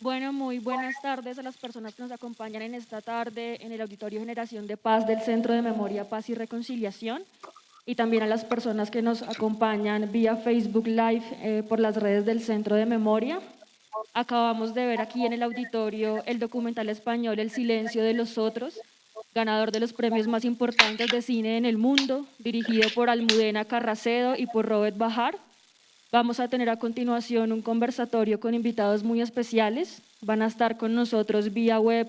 Bueno, muy buenas tardes a las personas que nos acompañan en esta tarde en el Auditorio Generación de Paz del Centro de Memoria, Paz y Reconciliación, y también a las personas que nos acompañan vía Facebook Live por las redes del Centro de Memoria. Acabamos de ver aquí en el auditorio el documental español El silencio de los otros, ganador de los premios más importantes de cine en el mundo, dirigido por Almudena Carracedo y por Robert Bajar. Vamos a tener a continuación un conversatorio con invitados muy especiales. Van a estar con nosotros vía web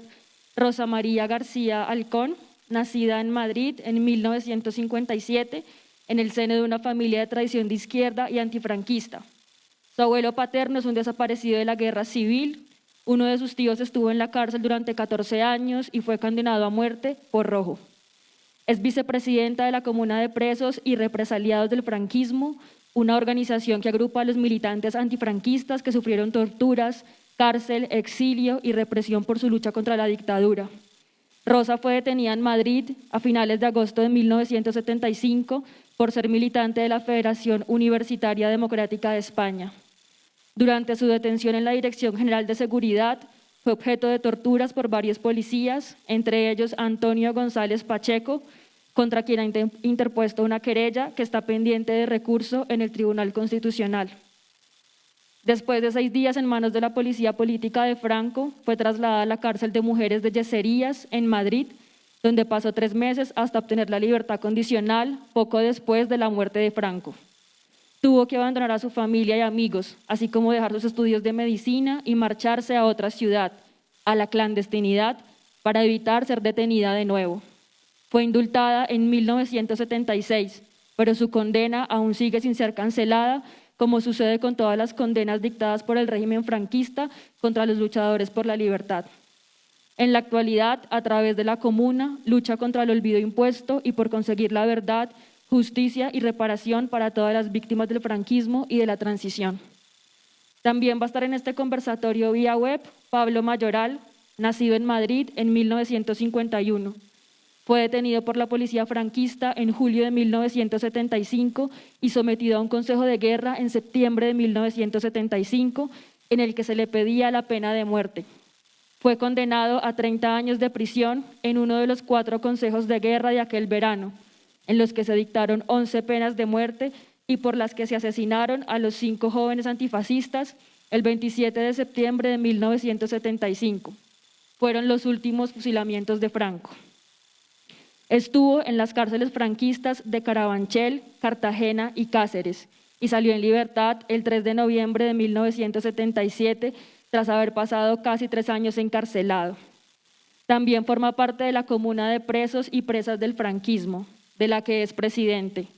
Rosa María García Alcón, nacida en Madrid en 1957, en el seno de una familia de tradición de izquierda y antifranquista. Su abuelo paterno es un desaparecido de la guerra civil. Uno de sus tíos estuvo en la cárcel durante 14 años y fue condenado a muerte por rojo. Es vicepresidenta de la Comuna de Presos y Represaliados del Franquismo, una organización que agrupa a los militantes antifranquistas que sufrieron torturas, cárcel, exilio y represión por su lucha contra la dictadura. Rosa fue detenida en Madrid a finales de agosto de 1975 por ser militante de la Federación Universitaria Democrática de España. Durante su detención en la Dirección General de Seguridad, fue objeto de torturas por varios policías, entre ellos Antonio González Pacheco, contra quien ha interpuesto una querella que está pendiente de recurso en el Tribunal Constitucional. Después de 6 días en manos de la policía política de Franco, fue trasladada a la cárcel de mujeres de Yeserías, en Madrid, donde pasó 3 meses hasta obtener la libertad condicional, poco después de la muerte de Franco. Tuvo que abandonar a su familia y amigos, así como dejar sus estudios de medicina y marcharse a otra ciudad, a la clandestinidad, para evitar ser detenida de nuevo. Fue indultada en 1976, pero su condena aún sigue sin ser cancelada, como sucede con todas las condenas dictadas por el régimen franquista contra los luchadores por la libertad. En la actualidad, a través de la Comuna, lucha contra el olvido impuesto y por conseguir la verdad, justicia y reparación para todas las víctimas del franquismo y de la transición. También va a estar en este conversatorio vía web Pablo Mayoral, nacido en Madrid en 1951. Fue detenido por la policía franquista en julio de 1975 y sometido a un consejo de guerra en septiembre de 1975, en el que se le pedía la pena de muerte. Fue condenado a 30 años de prisión en uno de los 4 consejos de guerra de aquel verano, en los que se dictaron 11 penas de muerte y por las que se asesinaron a los 5 jóvenes antifascistas el 27 de septiembre de 1975. Fueron los últimos fusilamientos de Franco. Estuvo en las cárceles franquistas de Carabanchel, Cartagena y Cáceres y salió en libertad el 3 de noviembre de 1977 tras haber pasado casi 3 años encarcelado. También forma parte de la Comuna de Presos y Presas del Franquismo, de la que es presidente.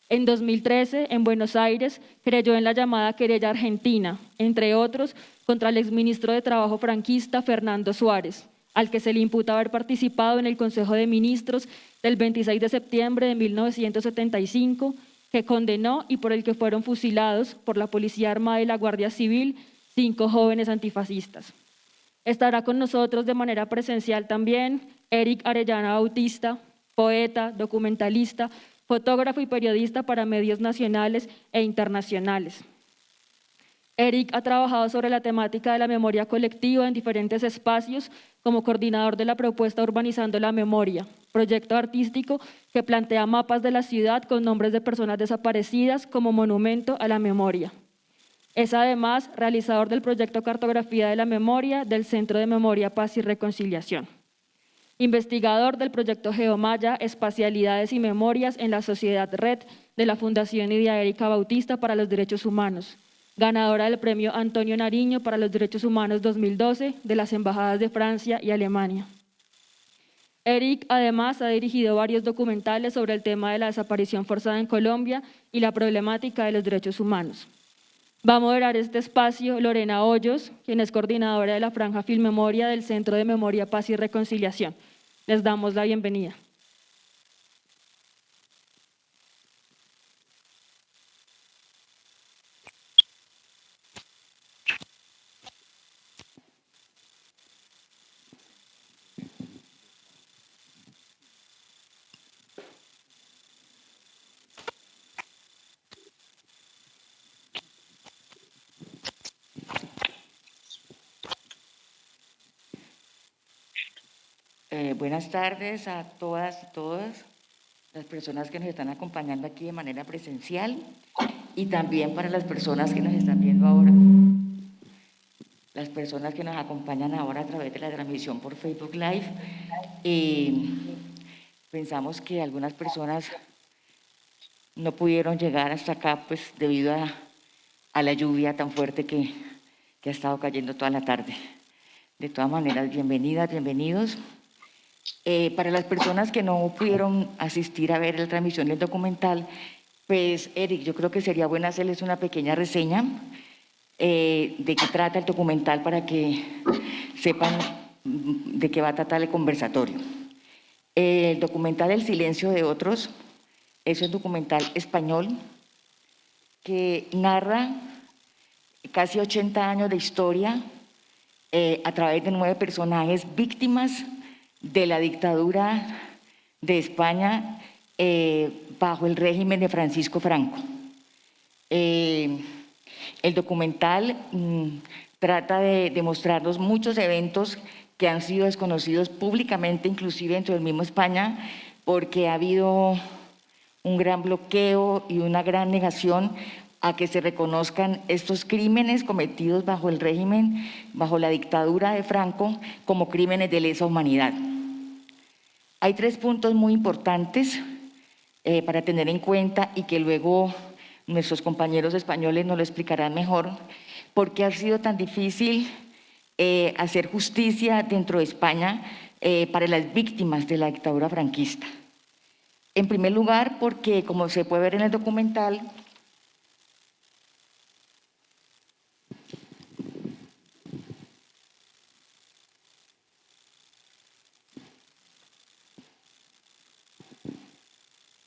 En 2013, en Buenos Aires, creyó en la llamada querella argentina, entre otros, contra el exministro de Trabajo franquista Fernando Suárez, al que se le imputa haber participado en el Consejo de Ministros del 26 de septiembre de 1975, que condenó y por el que fueron fusilados por la Policía Armada y la Guardia Civil 5 jóvenes antifascistas. Estará con nosotros de manera presencial también Eric Arellana Bautista, poeta, documentalista, fotógrafo y periodista para medios nacionales e internacionales. Eric ha trabajado sobre la temática de la memoria colectiva en diferentes espacios como coordinador de la propuesta Urbanizando la Memoria, proyecto artístico que plantea mapas de la ciudad con nombres de personas desaparecidas como monumento a la memoria. Es además realizador del proyecto Cartografía de la Memoria del Centro de Memoria, Paz y Reconciliación. Investigador del proyecto Geomaya, Espacialidades y Memorias en la Sociedad Red de la Fundación Nidia Erika Bautista para los Derechos Humanos. Ganadora del Premio Antonio Nariño para los Derechos Humanos 2012 de las Embajadas de Francia y Alemania. Eric además ha dirigido varios documentales sobre el tema de la desaparición forzada en Colombia y la problemática de los derechos humanos. Va a moderar este espacio Lorena Hoyos, quien es coordinadora de la Franja Filmemoria del Centro de Memoria, Paz y Reconciliación. Les damos la bienvenida. Buenas tardes a todas y todos las personas que nos están acompañando aquí de manera presencial y también para las personas que nos están viendo ahora, las personas que nos acompañan ahora a través de la transmisión por Facebook Live. Pensamos que algunas personas no pudieron llegar hasta acá pues debido a la lluvia tan fuerte que ha estado cayendo toda la tarde. De todas maneras, bienvenidas, bienvenidos. Para las personas que no pudieron asistir a ver la transmisión del documental, pues Eric, yo creo que sería bueno hacerles una pequeña reseña de qué trata el documental para que sepan de qué va a tratar el conversatorio. El documental El silencio de otros es un documental español que narra casi 80 años de historia a través de 9 personajes víctimas de la dictadura de España bajo el régimen de Francisco Franco. El documental trata de mostrarnos muchos eventos que han sido desconocidos públicamente, inclusive dentro del mismo España, porque ha habido un gran bloqueo y una gran negación a que se reconozcan estos crímenes cometidos bajo el régimen, bajo la dictadura de Franco, como crímenes de lesa humanidad. Hay 3 puntos muy importantes para tener en cuenta y que luego nuestros compañeros españoles nos lo explicarán mejor, por qué ha sido tan difícil hacer justicia dentro de España para las víctimas de la dictadura franquista. En primer lugar, porque, como se puede ver en el documental,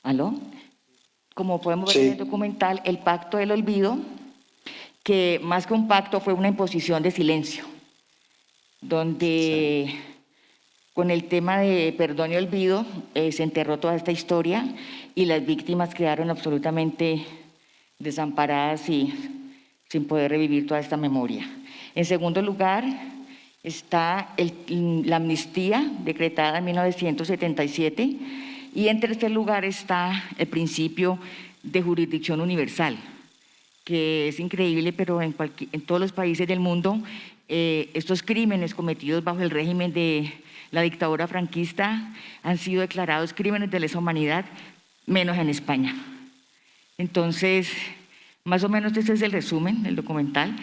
¿aló? Como podemos ver en el documental, el Pacto del Olvido, que más que un pacto fue una imposición de silencio, donde con el tema de perdón y olvido se enterró toda esta historia y las víctimas quedaron absolutamente desamparadas y sin poder revivir toda esta memoria. En segundo lugar, está la amnistía decretada en 1977 y en tercer lugar está el principio de jurisdicción universal, que es increíble, pero en todos los países del mundo estos crímenes cometidos bajo el régimen de la dictadura franquista han sido declarados crímenes de lesa humanidad, menos en España. Entonces, más o menos este es el resumen del documental,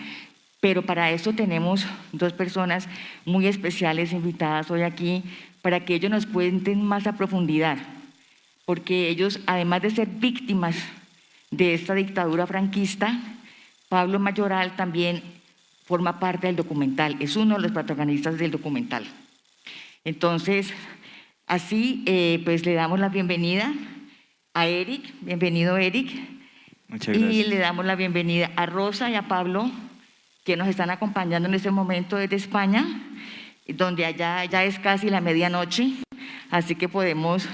pero para esto tenemos 2 personas muy especiales invitadas hoy aquí para que ellos nos cuenten más a profundidad, porque ellos, además de ser víctimas de esta dictadura franquista, Pablo Mayoral también forma parte del documental, es uno de los protagonistas del documental. Entonces, así pues le damos la bienvenida a Eric, bienvenido Eric. Muchas gracias. Y le damos la bienvenida a Rosa y a Pablo, que nos están acompañando en este momento desde España, donde allá ya es casi la medianoche, así que podemos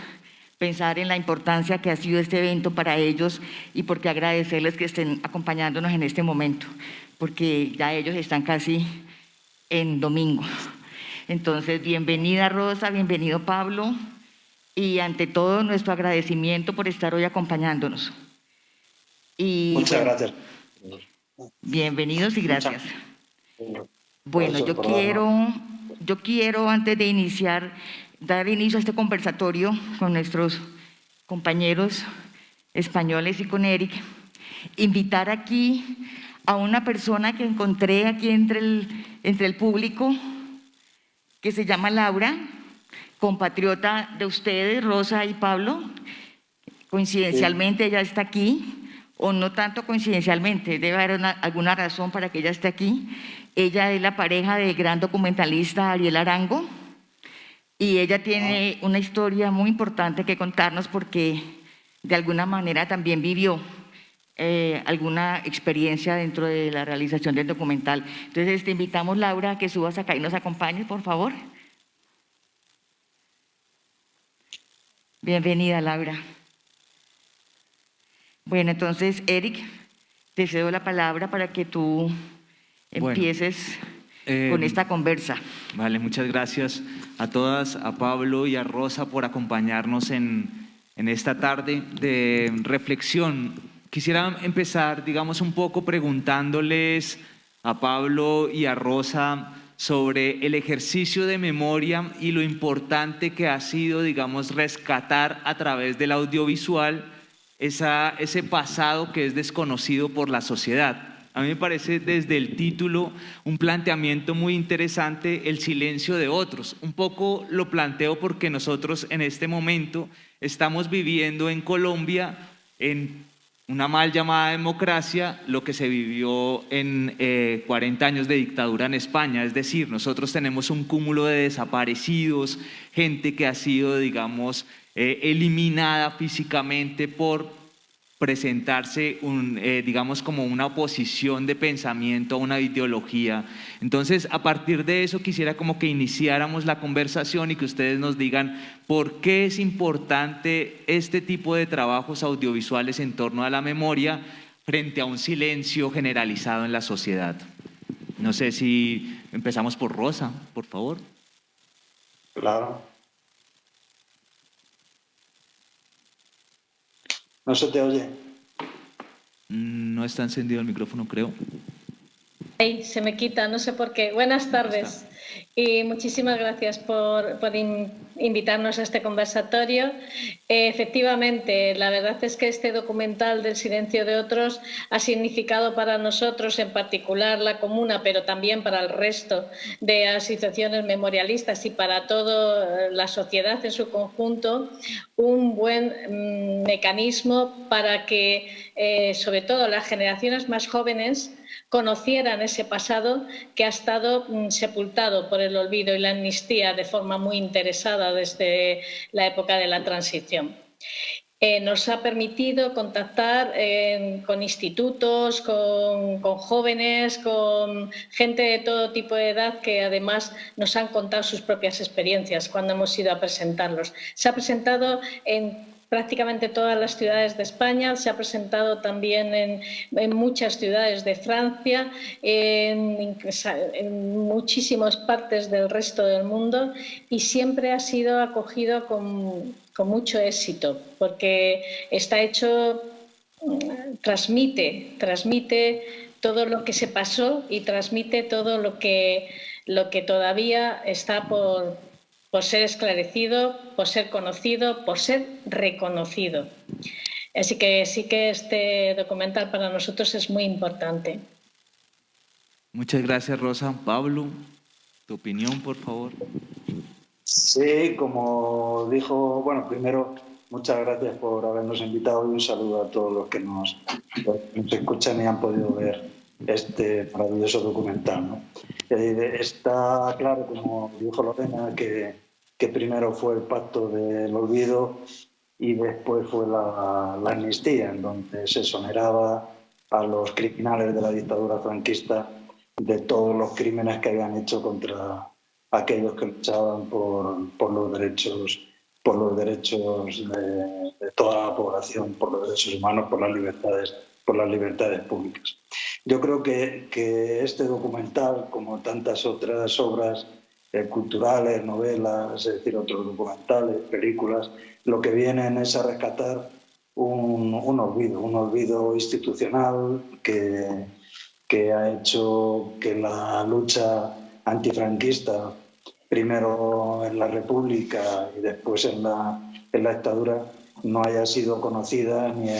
pensar en la importancia que ha sido este evento para ellos y porque agradecerles que estén acompañándonos en este momento, porque ya ellos están casi en domingo. Entonces, bienvenida Rosa, bienvenido Pablo, y ante todo nuestro agradecimiento por estar hoy acompañándonos. Y muchas gracias. Bienvenidos y gracias. Bueno, yo quiero antes de iniciar, dar inicio a este conversatorio con nuestros compañeros españoles y con Eric, invitar aquí a una persona que encontré aquí entre el público, que se llama Laura, compatriota de ustedes, Rosa y Pablo. Coincidencialmente ella está aquí, o no tanto coincidencialmente, debe haber alguna razón para que ella esté aquí. Ella es la pareja del gran documentalista Ariel Arango y ella tiene una historia muy importante que contarnos porque de alguna manera también vivió alguna experiencia dentro de la realización del documental. Entonces te invitamos, Laura, a que subas acá y nos acompañes, por favor. Bienvenida, Laura. Bueno, entonces, Eric, te cedo la palabra para que tú empieces con esta conversa. Vale, muchas gracias a todas, a Pablo y a Rosa por acompañarnos en esta tarde de reflexión. Quisiera empezar, digamos, un poco preguntándoles a Pablo y a Rosa sobre el ejercicio de memoria y lo importante que ha sido, digamos, rescatar a través del audiovisual ese pasado que es desconocido por la sociedad. A mí me parece desde el título un planteamiento muy interesante, el silencio de otros. Un poco lo planteo porque nosotros en este momento estamos viviendo en Colombia, en una mal llamada democracia, lo que se vivió en 40 años de dictadura en España. Es decir, nosotros tenemos un cúmulo de desaparecidos, gente que ha sido, digamos, eliminada físicamente por presentarse, digamos, como una oposición de pensamiento a una ideología. Entonces, a partir de eso, quisiera como que iniciáramos la conversación y que ustedes nos digan por qué es importante este tipo de trabajos audiovisuales en torno a la memoria frente a un silencio generalizado en la sociedad. No sé si empezamos por Rosa, por favor. Claro. ¿No se te oye? No está encendido el micrófono, creo. Ay, se me quita, no sé por qué. Buenas tardes y muchísimas gracias por invitarnos a este conversatorio. Efectivamente, la verdad es que este documental del silencio de otros ha significado para nosotros, en particular la Comuna, pero también para el resto de asociaciones memorialistas y para toda la sociedad en su conjunto, un buen mecanismo para que, sobre todo, las generaciones más jóvenes conocieran ese pasado que ha estado sepultado por el olvido y la amnistía de forma muy interesada desde la época de la transición. Nos ha permitido contactar con institutos, con jóvenes, con gente de todo tipo de edad que además nos han contado sus propias experiencias cuando hemos ido a presentarlos. Se ha presentado en prácticamente todas las ciudades de España, se ha presentado también en muchas ciudades de Francia, en muchísimas partes del resto del mundo y siempre ha sido acogido con mucho éxito porque está hecho, transmite todo lo que se pasó y transmite todo lo que todavía está por ser esclarecido, por ser conocido, por ser reconocido. Así que sí que este documental para nosotros es muy importante. Muchas gracias, Rosa. Pablo, tu opinión, por favor. Sí, como dijo, bueno, primero, muchas gracias por habernos invitado y un saludo a todos los que nos escuchan y han podido ver este maravilloso documental, ¿no? Está claro, como dijo Lorena, que primero fue el pacto del olvido y después fue la amnistía, en donde se exoneraba a los criminales de la dictadura franquista de todos los crímenes que habían hecho contra aquellos que luchaban por los derechos de toda la población, por los derechos humanos, por las libertades públicas. Yo creo que este documental, como tantas otras obras culturales, novelas, es decir, otros documentales, películas, lo que vienen es a rescatar un olvido institucional que ha hecho que la lucha antifranquista, primero en la República y después en la dictadura, no haya sido conocida ni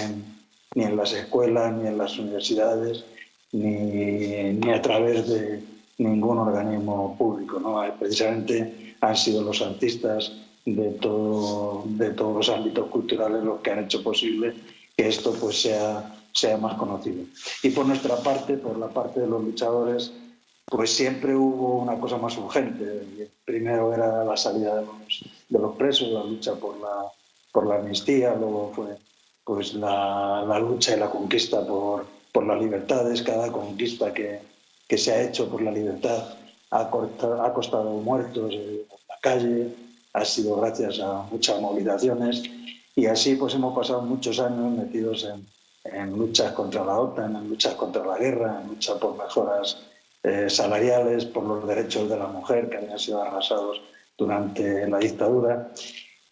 en las escuelas, ni en las universidades, ni a través de ningún organismo público, ¿no? Precisamente han sido los artistas de todos los ámbitos culturales los que han hecho posible que esto pues sea más conocido. Y por nuestra parte, por la parte de los luchadores, pues siempre hubo una cosa más urgente. Primero era la salida de los presos, la lucha por la amnistía, luego fue pues la lucha y la conquista por las libertades. Cada conquista que se ha hecho por la libertad ha costado muertos en la calle, ha sido gracias a muchas movilizaciones y así pues hemos pasado muchos años metidos en luchas contra la OTAN, en luchas contra la guerra, en luchas por mejoras salariales, por los derechos de la mujer que habían sido arrasados durante la dictadura,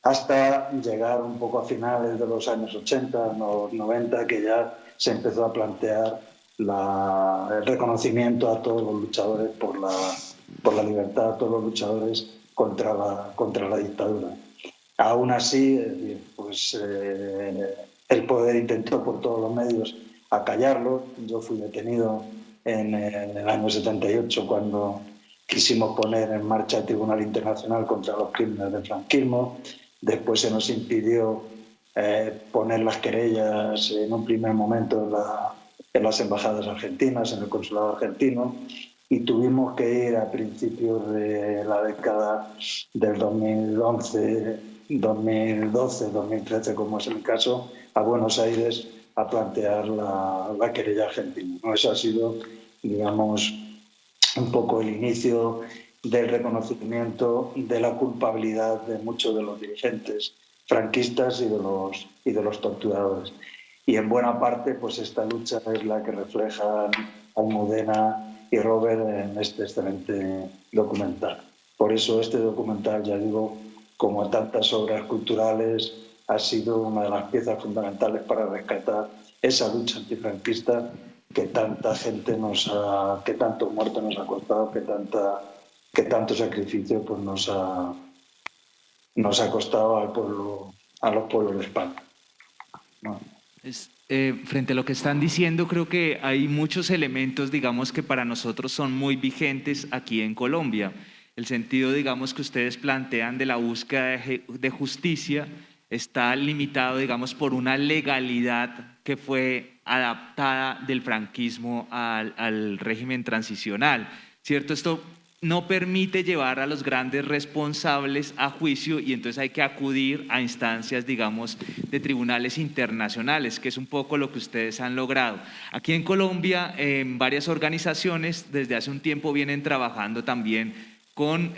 hasta llegar un poco a finales de los años 80, 90, que ya se empezó a plantear el reconocimiento a todos los luchadores por la libertad, a todos los luchadores contra la dictadura. Aún así, pues, el poder intentó por todos los medios acallarlo. Yo fui detenido en el año 78 cuando quisimos poner en marcha el Tribunal Internacional contra los Crímenes del Franquismo. Después se nos impidió poner las querellas en un primer momento en las embajadas argentinas, en el consulado argentino, y tuvimos que ir a principios de la década del 2011, 2012, 2013, como es el caso, a Buenos Aires a plantear la querella argentina. ¿No? Eso ha sido, digamos, un poco el inicio del reconocimiento de la culpabilidad de muchos de los dirigentes franquistas y de los torturadores. Y en buena parte, pues esta lucha es la que reflejan Almudena y Robert en este excelente documental. Por eso este documental, ya digo, como tantas obras culturales, ha sido una de las piezas fundamentales para rescatar esa lucha antifranquista que tanta gente que tanto muerte nos ha costado, que tanto sacrificio pues nos ha costado a los pueblos de España, ¿no? Frente a lo que están diciendo, creo que hay muchos elementos, digamos, que para nosotros son muy vigentes aquí en Colombia. El sentido, digamos, que ustedes plantean de la búsqueda de justicia está limitado, digamos, por una legalidad que fue adaptada del franquismo al régimen transicional, ¿cierto? Esto no permite llevar a los grandes responsables a juicio y entonces hay que acudir a instancias, digamos, de tribunales internacionales, que es un poco lo que ustedes han logrado. Aquí en Colombia, en varias organizaciones desde hace un tiempo vienen trabajando también con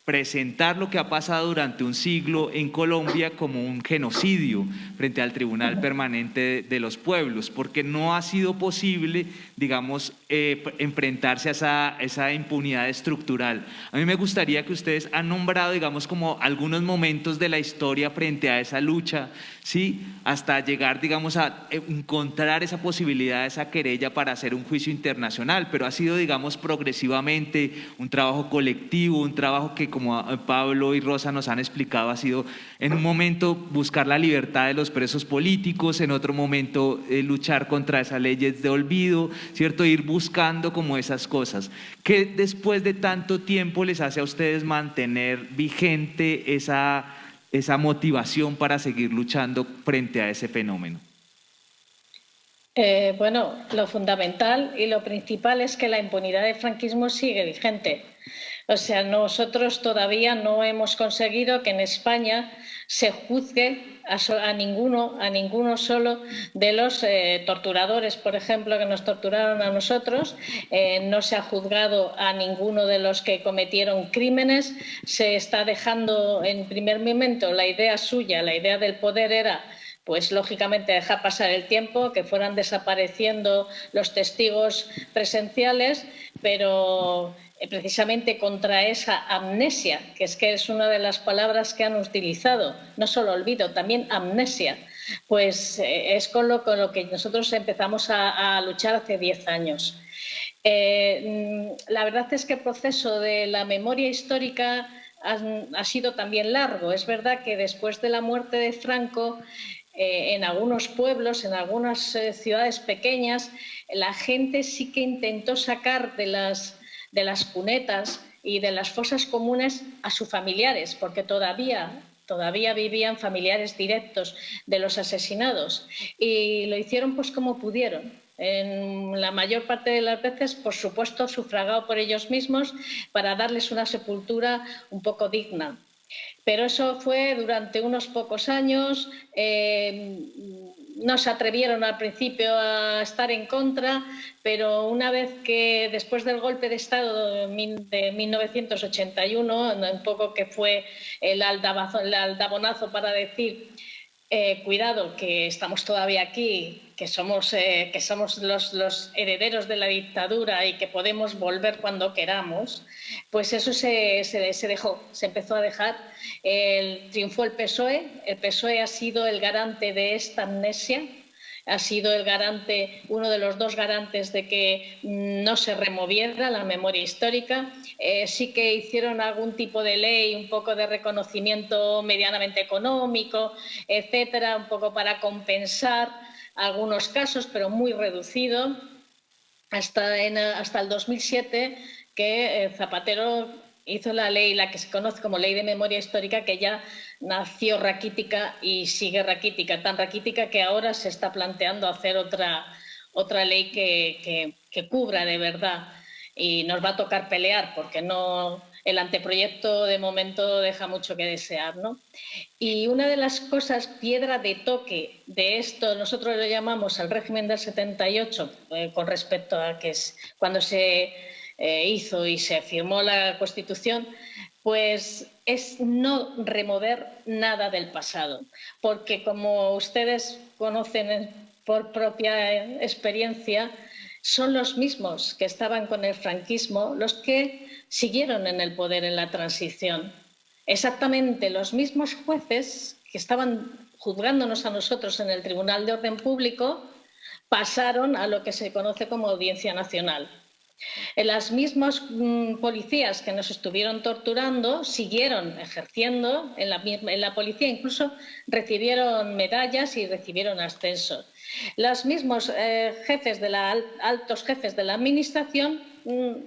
presentar lo que ha pasado durante un siglo en Colombia como un genocidio frente al Tribunal Permanente de los Pueblos, porque no ha sido posible, digamos, enfrentarse a esa impunidad estructural. A mí me gustaría que ustedes han nombrado, digamos, como algunos momentos de la historia frente a esa lucha, ¿sí? Hasta llegar, digamos, a encontrar esa posibilidad, esa querella para hacer un juicio internacional, pero ha sido, digamos, progresivamente un trabajo colectivo, un trabajo que, como Pablo y Rosa nos han explicado, ha sido en un momento buscar la libertad de los presos políticos, en otro momento luchar contra esas leyes de olvido, ¿cierto? Ir buscando como esas cosas. ¿Qué después de tanto tiempo les hace a ustedes mantener vigente esa motivación para seguir luchando frente a ese fenómeno? Bueno, lo fundamental y lo principal es que la impunidad del franquismo sigue vigente. O sea, nosotros todavía no hemos conseguido que en España se juzgue a ninguno solo de los torturadores, por ejemplo, que nos torturaron a nosotros. No se ha juzgado a ninguno de los que cometieron crímenes. Se está dejando en primer momento la idea suya, la idea del poder era, pues lógicamente, dejar pasar el tiempo, que fueran desapareciendo los testigos presenciales, pero precisamente contra esa amnesia, que es una de las palabras que han utilizado, no solo olvido, también amnesia, pues es con lo que nosotros empezamos a luchar hace 10 años. La verdad es que el proceso de la memoria histórica ha sido también largo. Es verdad que después de la muerte de Franco, en algunos pueblos, en algunas ciudades pequeñas, la gente sí que intentó sacar de las cunetas y de las fosas comunes a sus familiares, porque todavía vivían familiares directos de los asesinados, y lo hicieron pues como pudieron. En la mayor parte de las veces, por supuesto, sufragado por ellos mismos para darles una sepultura un poco digna. Pero eso fue durante unos pocos años. No se atrevieron al principio a estar en contra, pero una vez que, después del golpe de Estado de 1981, un poco que fue el aldabonazo para decir cuidado, que estamos todavía aquí, que somos los herederos de la dictadura y que podemos volver cuando queramos, pues eso se dejó, se empezó a dejar. Triunfó el PSOE. El PSOE ha sido el garante de esta amnesia, ha sido el garante, uno de los dos garantes de que no se removiera la memoria histórica. Sí que hicieron algún tipo de ley, un poco de reconocimiento medianamente económico, etcétera, un poco para compensar algunos casos, pero muy reducido, hasta el 2007, que Zapatero hizo la ley, la que se conoce como Ley de Memoria Histórica, que ya nació raquítica y sigue raquítica, tan raquítica que ahora se está planteando hacer otra ley que cubra de verdad, y nos va a tocar pelear porque el anteproyecto de momento deja mucho que desear, ¿no? Y una de las cosas, piedra de toque de esto, nosotros lo llamamos el régimen del 78, con respecto a que es cuando se hizo y se firmó la Constitución, pues es no remover nada del pasado, porque como ustedes conocen por propia experiencia, son los mismos que estaban con el franquismo los que siguieron en el poder en la transición. Exactamente los mismos jueces que estaban juzgándonos a nosotros en el Tribunal de Orden Público pasaron a lo que se conoce como Audiencia Nacional. Las mismas policías que nos estuvieron torturando siguieron ejerciendo en la policía, incluso recibieron medallas y recibieron ascensos. Los mismos altos jefes de la administración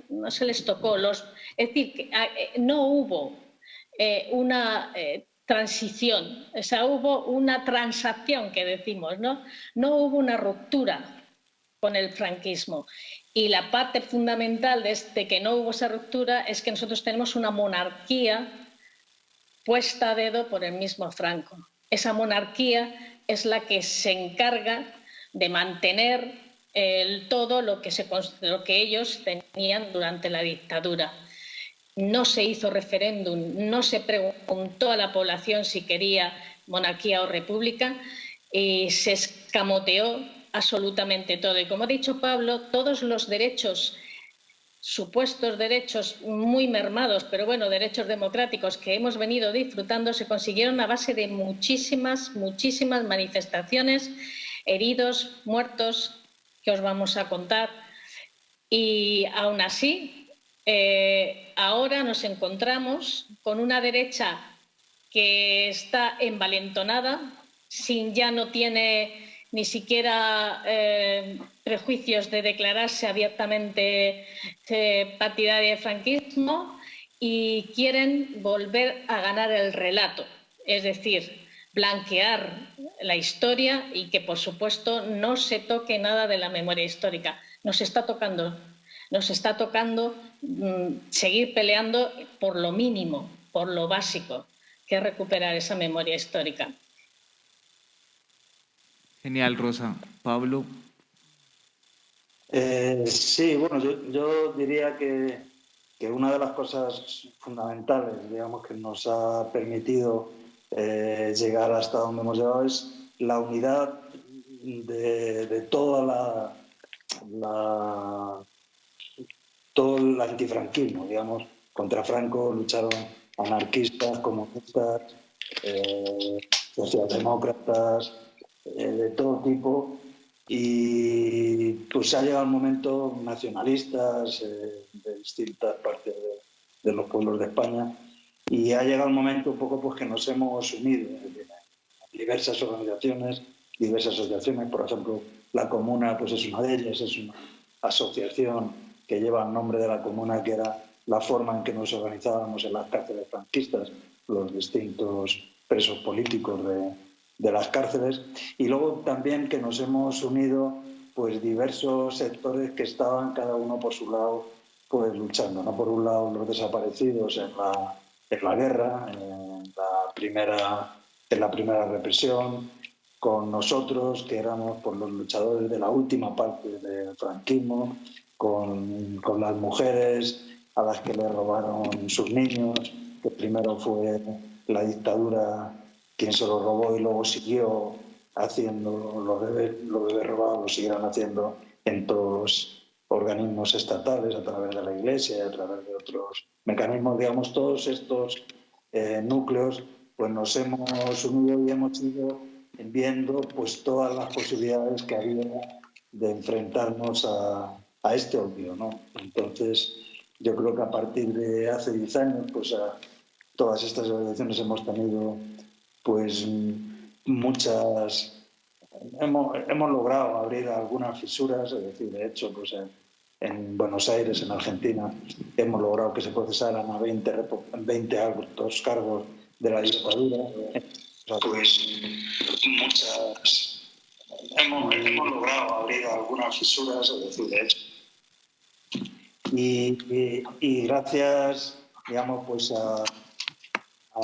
no se les tocó. Es decir, que no hubo una transición, o sea, hubo una transacción, que decimos, ¿no? No hubo una ruptura con el franquismo. Y la parte fundamental de que no hubo esa ruptura es que nosotros tenemos una monarquía puesta a dedo por el mismo Franco. Esa monarquía es la que se encarga de mantener todo lo que ellos tenían durante la dictadura. No se hizo referéndum, no se preguntó a la población si quería monarquía o república, y se escamoteó absolutamente todo. Y como ha dicho Pablo, todos los derechos, supuestos derechos muy mermados, pero bueno, derechos democráticos que hemos venido disfrutando, se consiguieron a base de muchísimas manifestaciones, heridos, muertos, que os vamos a contar. Y aún así, ahora nos encontramos con una derecha que está envalentonada, ya no tiene ni siquiera prejuicios de declararse abiertamente partidaria del franquismo, y quieren volver a ganar el relato, es decir, blanquear la historia, y que, por supuesto, no se toque nada de la memoria histórica. Nos está tocando seguir peleando por lo mínimo, por lo básico, que es recuperar esa memoria histórica. Genial, Rosa. Pablo. Sí, bueno, yo diría que una de las cosas fundamentales, digamos, que nos ha permitido llegar hasta donde hemos llegado es la unidad de toda todo el antifranquismo, digamos. Contra Franco lucharon anarquistas, comunistas, socialdemócratas, de todo tipo, y pues ha llegado el momento, nacionalistas de distintas partes de los pueblos de España, y ha llegado el momento un poco pues que nos hemos unido en diversas organizaciones, por ejemplo la Comuna pues es una de ellas, es una asociación que lleva el nombre de la Comuna, que era la forma en que nos organizábamos en las cárceles franquistas, los distintos presos políticos de las cárceles, y luego también que nos hemos unido pues diversos sectores que estaban cada uno por su lado pues luchando, ¿no? Por un lado los desaparecidos en la guerra, en la primera represión, con nosotros que éramos por los luchadores de la última parte del franquismo, con las mujeres a las que le robaron sus niños, que primero fue la dictadura quien se lo robó y luego siguió haciendo los bebés robados, lo seguirán haciendo en todos los organismos estatales, a través de la Iglesia, a través de otros mecanismos. Digamos, todos estos núcleos pues nos hemos unido y hemos ido viendo pues todas las posibilidades que había de enfrentarnos a este odio, ¿no? Entonces, yo creo que a partir de hace 10 años, pues todas estas elecciones hemos tenido pues hemos logrado abrir algunas fisuras, es decir, de hecho, pues en Buenos Aires, en Argentina, hemos logrado que se procesaran a 20 altos cargos de la dictadura. Pues hemos logrado abrir algunas fisuras, es decir, de hecho. Y gracias, digamos, pues a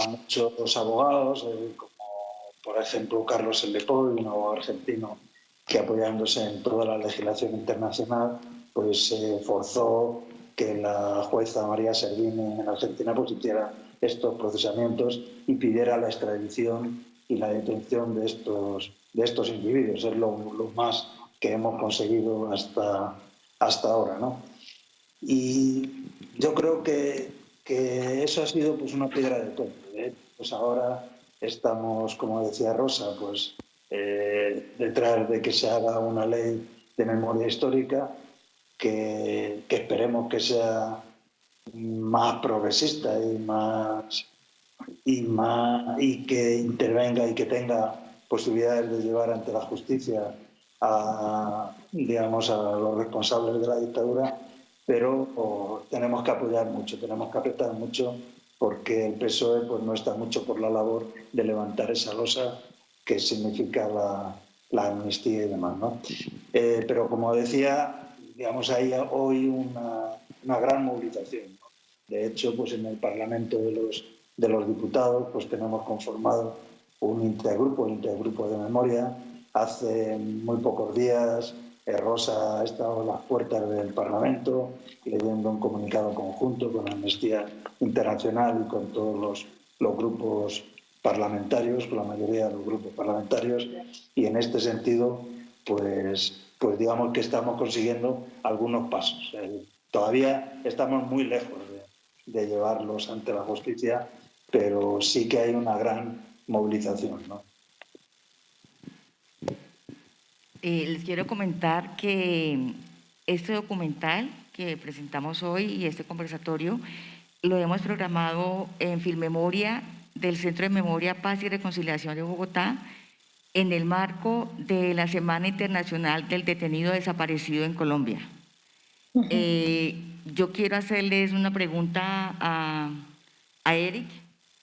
muchos abogados, como por ejemplo Carlos Ellepoy, un abogado argentino que apoyándose en toda la legislación internacional, pues forzó que la jueza María Servini en Argentina pues hiciera estos procesamientos y pidiera la extradición y la detención de estos individuos. Es lo más que hemos conseguido hasta ahora, ¿no? Y yo creo que eso ha sido pues una piedra de toque. Pues ahora estamos, como decía Rosa, pues detrás de que se haga una ley de memoria histórica que esperemos que sea más progresista y que intervenga y que tenga posibilidades de llevar ante la justicia digamos, a los responsables de la dictadura, pero tenemos que apoyar mucho, tenemos que apretar mucho, porque el PSOE pues, no está mucho por la labor de levantar esa losa que significa la amnistía y demás, ¿no? Pero como decía, digamos, hay hoy una gran movilización, ¿no? De hecho, pues en el Parlamento de los Diputados pues tenemos conformado un intergrupo, el intergrupo de memoria. Hace muy pocos días Rosa ha estado en las puertas del Parlamento leyendo un comunicado conjunto con Amnistía Internacional y con todos los grupos parlamentarios, con la mayoría de los grupos parlamentarios, y en este sentido, pues digamos que estamos consiguiendo algunos pasos. Todavía estamos muy lejos de llevarlos ante la justicia, pero sí que hay una gran movilización, ¿no? Les quiero comentar que este documental que presentamos hoy y este conversatorio lo hemos programado en Filmemoria del Centro de Memoria, Paz y Reconciliación de Bogotá en el marco de la Semana Internacional del Detenido Desaparecido en Colombia. Yo quiero hacerles una pregunta a Eric,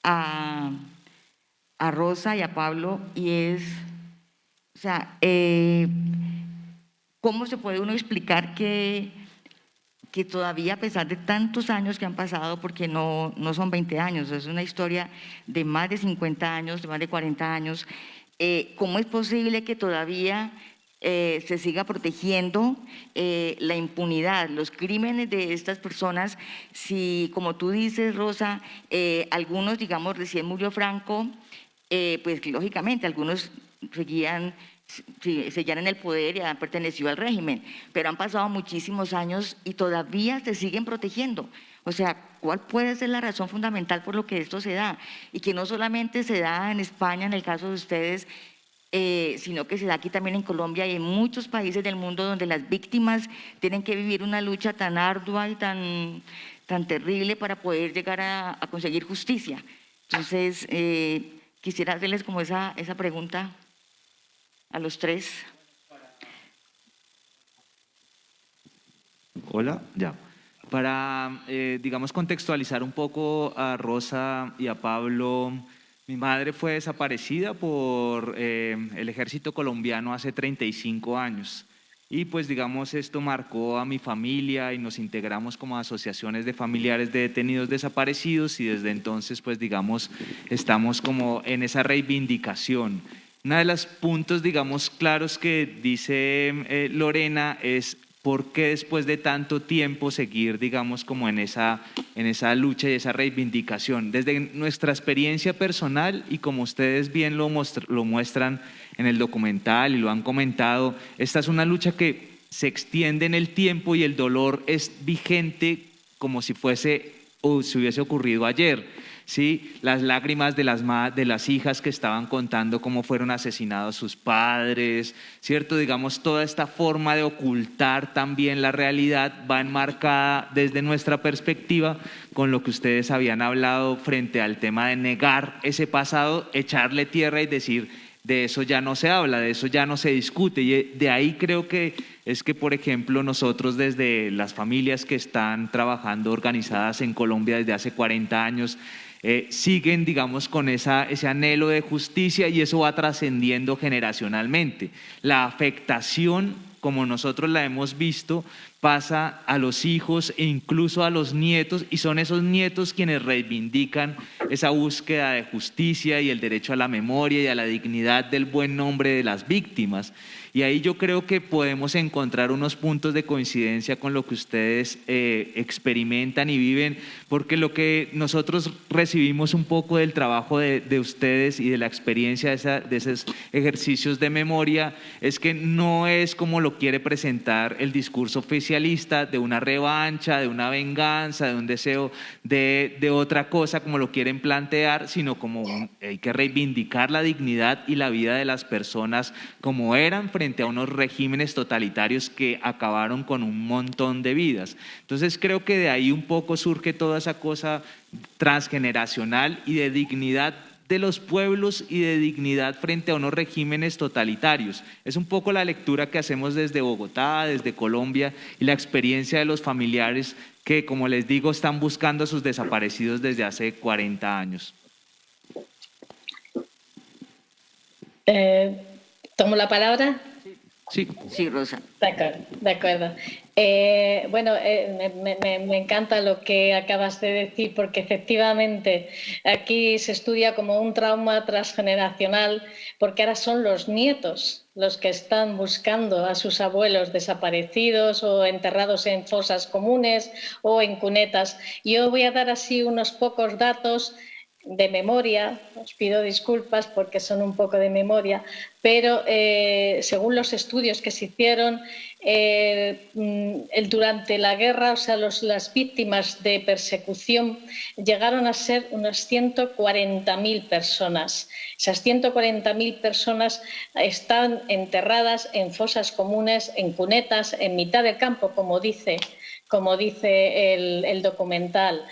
a Rosa y a Pablo, y es, o sea, ¿cómo se puede uno explicar que todavía, a pesar de tantos años que han pasado, porque no son 20 años, es una historia de más de 50 años, de más de 40 años, ¿cómo es posible que todavía se siga protegiendo la impunidad, los crímenes de estas personas? Si, como tú dices, Rosa, algunos, digamos, recién murió Franco, pues lógicamente algunos seguían en el poder y han pertenecido al régimen, pero han pasado muchísimos años y todavía se siguen protegiendo. O sea, ¿cuál puede ser la razón fundamental por lo que esto se da? Y que no solamente se da en España, en el caso de ustedes, sino que se da aquí también en Colombia y en muchos países del mundo donde las víctimas tienen que vivir una lucha tan ardua y tan terrible para poder llegar a conseguir justicia. Entonces, quisiera hacerles como esa pregunta a los tres. Hola, ya. Para, digamos, contextualizar un poco a Rosa y a Pablo, mi madre fue desaparecida por el ejército colombiano hace 35 años. Y pues, digamos, esto marcó a mi familia y nos integramos como asociaciones de familiares de detenidos desaparecidos y desde entonces, pues, digamos, estamos como en esa reivindicación. Uno de los puntos, digamos, claros que dice Lorena es ¿por qué después de tanto tiempo seguir, digamos, como en esa lucha y esa reivindicación? Desde nuestra experiencia personal y como ustedes bien lo muestran en el documental y lo han comentado, esta es una lucha que se extiende en el tiempo y el dolor es vigente como si fuese o si hubiese ocurrido ayer. ¿Sí? Las lágrimas de las hijas que estaban contando cómo fueron asesinados sus padres, ¿cierto? Digamos, toda esta forma de ocultar también la realidad va enmarcada desde nuestra perspectiva con lo que ustedes habían hablado frente al tema de negar ese pasado, echarle tierra y decir, de eso ya no se habla, de eso ya no se discute. Y de ahí creo que es que, por ejemplo, nosotros desde las familias que están trabajando organizadas en Colombia desde hace 40 años, siguen, digamos, con ese anhelo de justicia y eso va trascendiendo generacionalmente. La afectación, como nosotros la hemos visto, pasa a los hijos e incluso a los nietos y son esos nietos quienes reivindican esa búsqueda de justicia y el derecho a la memoria y a la dignidad del buen nombre de las víctimas. Y ahí yo creo que podemos encontrar unos puntos de coincidencia con lo que ustedes experimentan y viven, porque lo que nosotros recibimos un poco del trabajo de ustedes y de la experiencia de esos ejercicios de memoria es que no es como lo quiere presentar el discurso oficialista de una revancha, de una venganza, de un deseo de otra cosa como lo quieren plantear, sino como hay que reivindicar la dignidad y la vida de las personas como eran frente a unos regímenes totalitarios que acabaron con un montón de vidas. Entonces creo que de ahí un poco surge toda esa cosa transgeneracional y de dignidad de los pueblos y de dignidad frente a unos regímenes totalitarios. Es un poco la lectura que hacemos desde Bogotá, desde Colombia y la experiencia de los familiares que, como les digo, están buscando a sus desaparecidos desde hace 40 años. ¿Tomo la palabra? Sí, sí, Rosa. De acuerdo. Bueno, me encanta lo que acabas de decir porque efectivamente aquí se estudia como un trauma transgeneracional porque ahora son los nietos los que están buscando a sus abuelos desaparecidos o enterrados en fosas comunes o en cunetas. Yo voy a dar así unos pocos datos de memoria, os pido disculpas porque son un poco de memoria, pero según los estudios que se hicieron durante la guerra, o sea, las víctimas de persecución llegaron a ser unas 140.000 personas. Esas 140.000 personas están enterradas en fosas comunes, en cunetas, en mitad del campo, como dice el documental.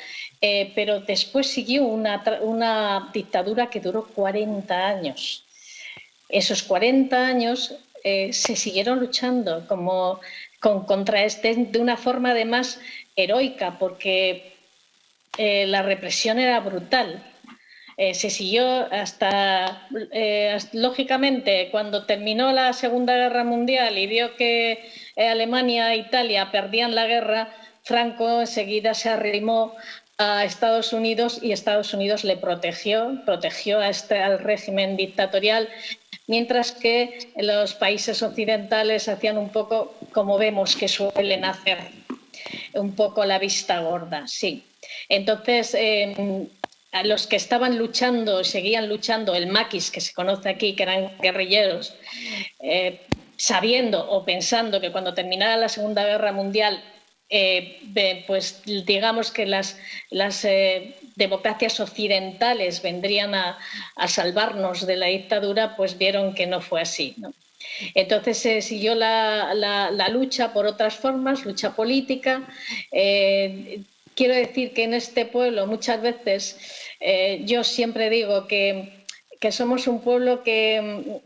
Pero después siguió una dictadura que duró 40 años. Esos 40 años se siguieron luchando contra de una forma además heroica, porque la represión era brutal. Se siguió hasta, lógicamente, cuando terminó la Segunda Guerra Mundial y vio que Alemania e Italia perdían la guerra, Franco enseguida se arrimó a Estados Unidos y Estados Unidos le protegió al régimen dictatorial, mientras que los países occidentales hacían un poco como vemos que suelen hacer, un poco la vista gorda, sí. Entonces, a los que estaban luchando, seguían luchando, el maquis que se conoce aquí, que eran guerrilleros, sabiendo o pensando que cuando terminara la Segunda Guerra Mundial pues digamos que las democracias occidentales vendrían a salvarnos de la dictadura, pues vieron que no fue así, ¿no? Entonces se siguió la lucha por otras formas, lucha política. Quiero decir que en este pueblo muchas veces yo siempre digo que somos un pueblo que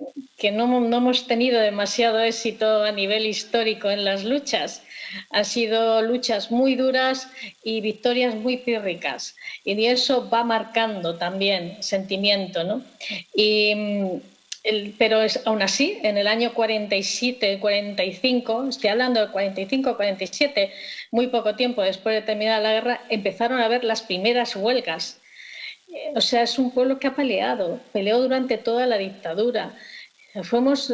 no hemos tenido demasiado éxito a nivel histórico en las luchas. Han sido luchas muy duras y victorias muy pírricas. Y eso va marcando también sentimiento, ¿no? Pero aún así, en el año 47, 45, estoy hablando del 45, 47, muy poco tiempo después de terminar la guerra, empezaron a haber las primeras huelgas. O sea, es un pueblo que ha peleado durante toda la dictadura. Fuimos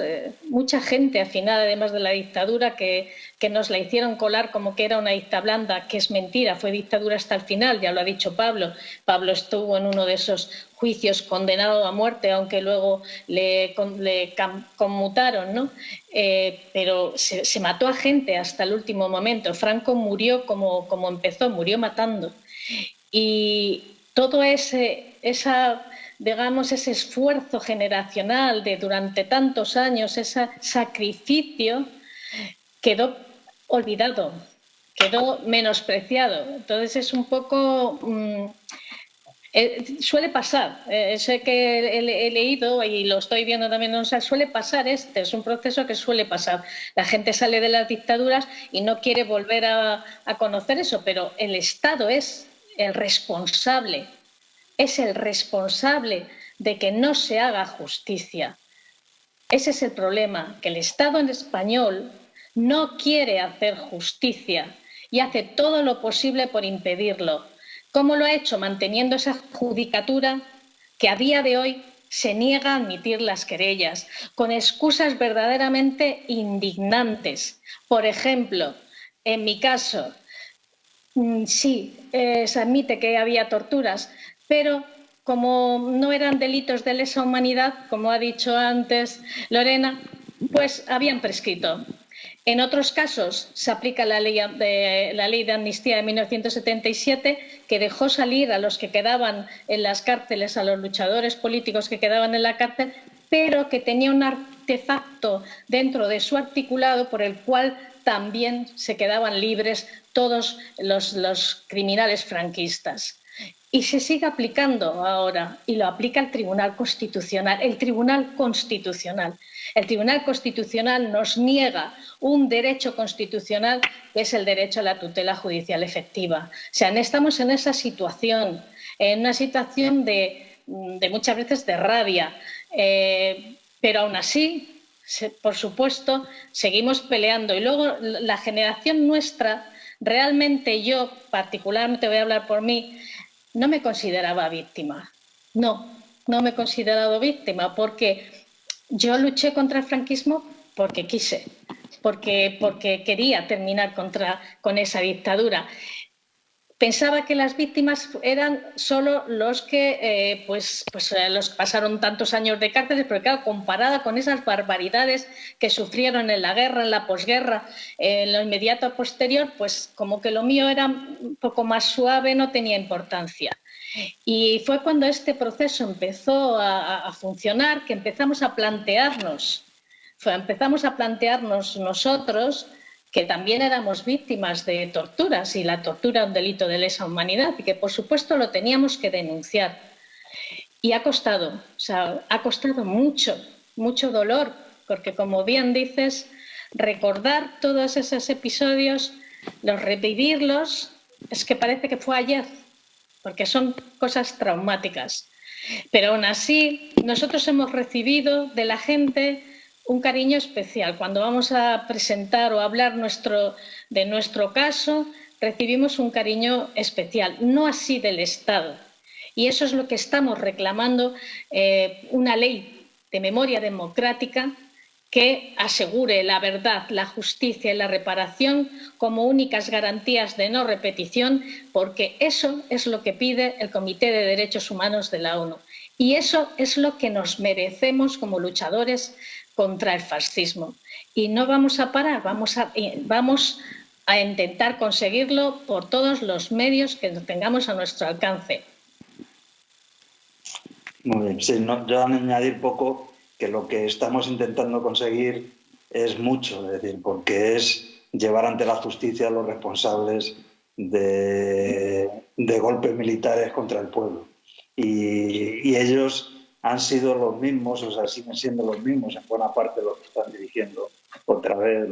mucha gente al final, además de la dictadura, que nos la hicieron colar como que era una dictadura blanda, que es mentira, fue dictadura hasta el final, ya lo ha dicho Pablo. Pablo estuvo en uno de esos juicios condenado a muerte, aunque luego le conmutaron, ¿no? Pero se mató a gente hasta el último momento. Franco murió como empezó, murió matando. Y todo digamos, ese esfuerzo generacional de durante tantos años, ese sacrificio, quedó olvidado, quedó menospreciado. Entonces es un poco... suele pasar, sé que he leído y lo estoy viendo también, o sea, suele pasar, es un proceso que suele pasar. La gente sale de las dictaduras y no quiere volver a conocer eso, pero el Estado es el responsable de que no se haga justicia. Ese es el problema, que el Estado español no quiere hacer justicia y hace todo lo posible por impedirlo. ¿Cómo lo ha hecho? Manteniendo esa judicatura que a día de hoy se niega a admitir las querellas, con excusas verdaderamente indignantes. Por ejemplo, en mi caso, sí, se admite que había torturas, pero como no eran delitos de lesa humanidad, como ha dicho antes Lorena, pues habían prescrito. En otros casos se aplica la ley de amnistía de 1977, que dejó salir a los que quedaban en las cárceles, a los luchadores políticos que quedaban en la cárcel, pero que tenía un artefacto dentro de su articulado por el cual también se quedaban libres todos los criminales franquistas. Y se sigue aplicando ahora, y lo aplica el Tribunal Constitucional. El Tribunal Constitucional nos niega un derecho constitucional, que es el derecho a la tutela judicial efectiva. O sea, estamos en esa situación, en una situación de muchas veces de rabia, pero aún así, por supuesto, seguimos peleando. Y luego la generación nuestra, realmente yo particularmente voy a hablar por mí, no me consideraba víctima. No me he considerado víctima porque yo luché contra el franquismo porque quise, porque quería terminar con esa dictadura. Pensaba que las víctimas eran solo los que los pasaron tantos años de cárcel, pero claro, comparada con esas barbaridades que sufrieron en la guerra, en la posguerra, en lo inmediato posterior, pues como que lo mío era un poco más suave, no tenía importancia. Y fue cuando este proceso empezó a funcionar que empezamos a plantearnos nosotros que también éramos víctimas de torturas, y la tortura es un delito de lesa humanidad, y que por supuesto lo teníamos que denunciar. Y ha costado mucho dolor, porque como bien dices, recordar todos esos episodios, revivirlos, es que parece que fue ayer, porque son cosas traumáticas. Pero aún así, nosotros hemos recibido de la gente un cariño especial. Cuando vamos a presentar o a hablar de nuestro caso, recibimos un cariño especial, no así del Estado. Y eso es lo que estamos reclamando, una ley de memoria democrática que asegure la verdad, la justicia y la reparación como únicas garantías de no repetición, porque eso es lo que pide el Comité de Derechos Humanos de la ONU. Y eso es lo que nos merecemos como luchadores contra el fascismo. Y no vamos a parar, vamos a intentar conseguirlo por todos los medios que tengamos a nuestro alcance. Muy bien, sí, yo añadir poco que lo que estamos intentando conseguir es mucho, es decir, porque es llevar ante la justicia a los responsables de golpes militares contra el pueblo. Y ellos han sido los mismos, o sea, siguen siendo los mismos en buena parte los que están dirigiendo otra vez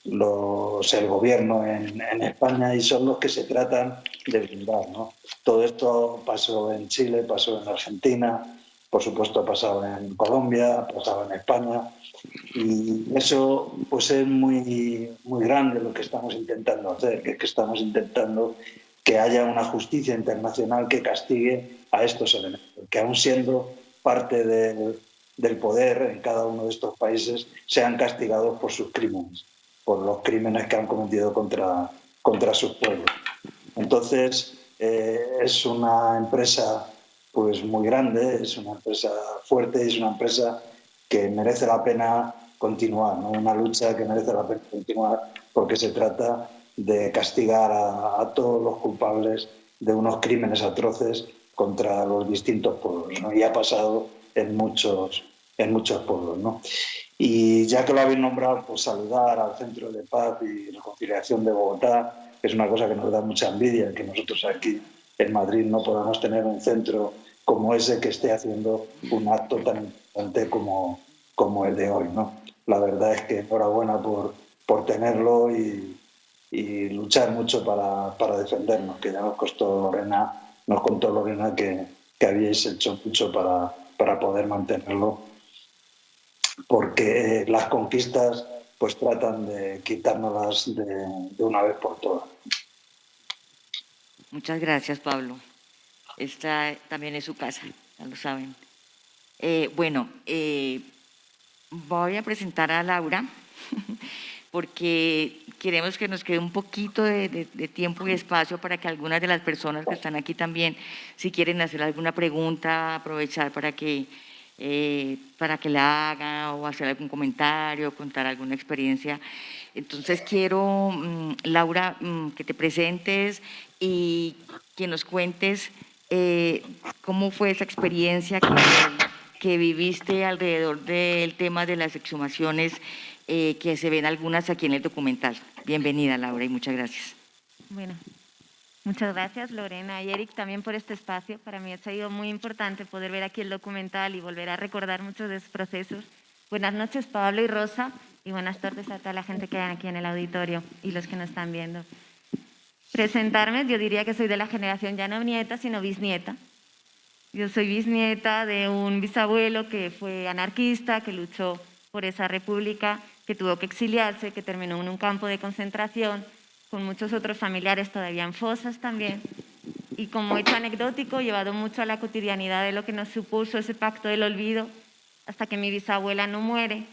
el gobierno en España, y son los que se tratan de blindar, ¿no? Todo esto pasó en Chile, pasó en Argentina, por supuesto ha pasado en Colombia, ha pasado en España, y eso pues es muy, muy grande lo que estamos intentando hacer, que estamos intentando que haya una justicia internacional que castigue a estos elementos, que aún siendo parte del del poder en cada uno de estos países sean castigados por sus crímenes, por los crímenes que han cometido contra sus pueblos. Entonces, es una empresa pues muy grande, es una empresa fuerte y es una empresa que merece la pena continuar, ¿no? Una lucha que merece la pena continuar porque se trata de castigar a todos los culpables de unos crímenes atroces contra los distintos pueblos, ¿no? Y ha pasado en muchos pueblos, ¿no? Y ya que lo habéis nombrado, pues saludar al Centro de Paz y Reconciliación de Bogotá, que es una cosa que nos da mucha envidia, que nosotros aquí en Madrid no podamos tener un centro como ese que esté haciendo un acto tan importante como el de hoy, ¿no? La verdad es que enhorabuena por tenerlo y luchar mucho para defendernos, que ya nos contó Lorena que habíais hecho mucho para poder mantenerlo, porque las conquistas pues tratan de quitárnoslas de una vez por todas. Muchas gracias, Pablo. Esta también es su casa, ya lo saben. Voy a presentar a Laura porque queremos que nos quede un poquito de tiempo y espacio para que algunas de las personas que están aquí también, si quieren hacer alguna pregunta, aprovechar para que la haga o hacer algún comentario, contar alguna experiencia. Entonces quiero, Laura, que te presentes y que nos cuentes cómo fue esa experiencia que viviste alrededor del tema de las exhumaciones, que se ven algunas aquí en el documental. Bienvenida, Laura, y muchas gracias. Bueno, muchas gracias, Lorena y Eric, también por este espacio. Para mí ha sido muy importante poder ver aquí el documental y volver a recordar muchos de esos procesos. Buenas noches, Pablo y Rosa, y buenas tardes a toda la gente que hay aquí en el auditorio y los que nos están viendo. Presentarme, yo diría que soy de la generación ya no nieta, sino bisnieta. Yo soy bisnieta de un bisabuelo que fue anarquista, que luchó por esa república, que tuvo que exiliarse, que terminó en un campo de concentración, con muchos otros familiares todavía en fosas también. Y como hecho anecdótico, llevado mucho a la cotidianidad de lo que nos supuso ese pacto del olvido, hasta que mi bisabuela no muere,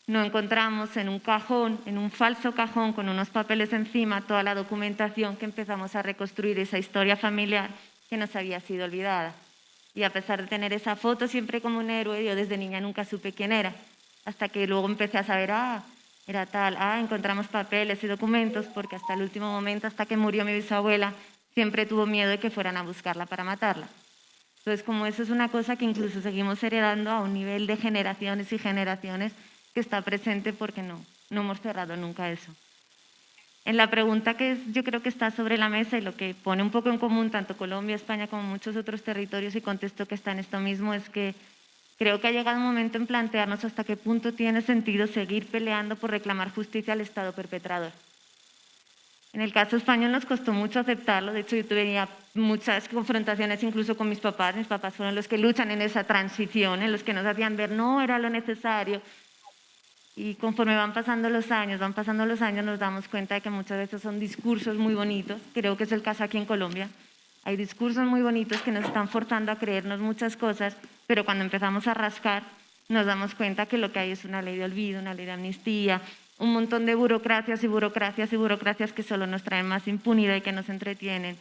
no encontramos en un cajón, en un falso cajón con unos papeles encima, toda la documentación que empezamos a reconstruir esa historia familiar que nos había sido olvidada. Y a pesar de tener esa foto siempre como un héroe, yo desde niña nunca supe quién era, hasta que luego empecé a saber, era tal, encontramos papeles y documentos, porque hasta el último momento, hasta que murió mi bisabuela, siempre tuvo miedo de que fueran a buscarla para matarla. Entonces, como eso es una cosa que incluso seguimos heredando a un nivel de generaciones y generaciones que está presente porque no hemos cerrado nunca eso. En la pregunta que yo creo que está sobre la mesa y lo que pone un poco en común tanto Colombia, España como muchos otros territorios y contexto que está en esto mismo es que creo que ha llegado un momento en plantearnos hasta qué punto tiene sentido seguir peleando por reclamar justicia al Estado perpetrador. En el caso español nos costó mucho aceptarlo, de hecho yo tuve muchas confrontaciones incluso con mis papás fueron los que luchan en esa transición, en los que nos hacían ver no era lo necesario. Y conforme van pasando los años, nos damos cuenta de que muchas veces son discursos muy bonitos, creo que es el caso aquí en Colombia. Hay discursos muy bonitos que nos están forzando a creernos muchas cosas, pero cuando empezamos a rascar nos damos cuenta que lo que hay es una ley de olvido, una ley de amnistía, un montón de burocracias y burocracias y burocracias que solo nos traen más impunidad y que nos entretienen.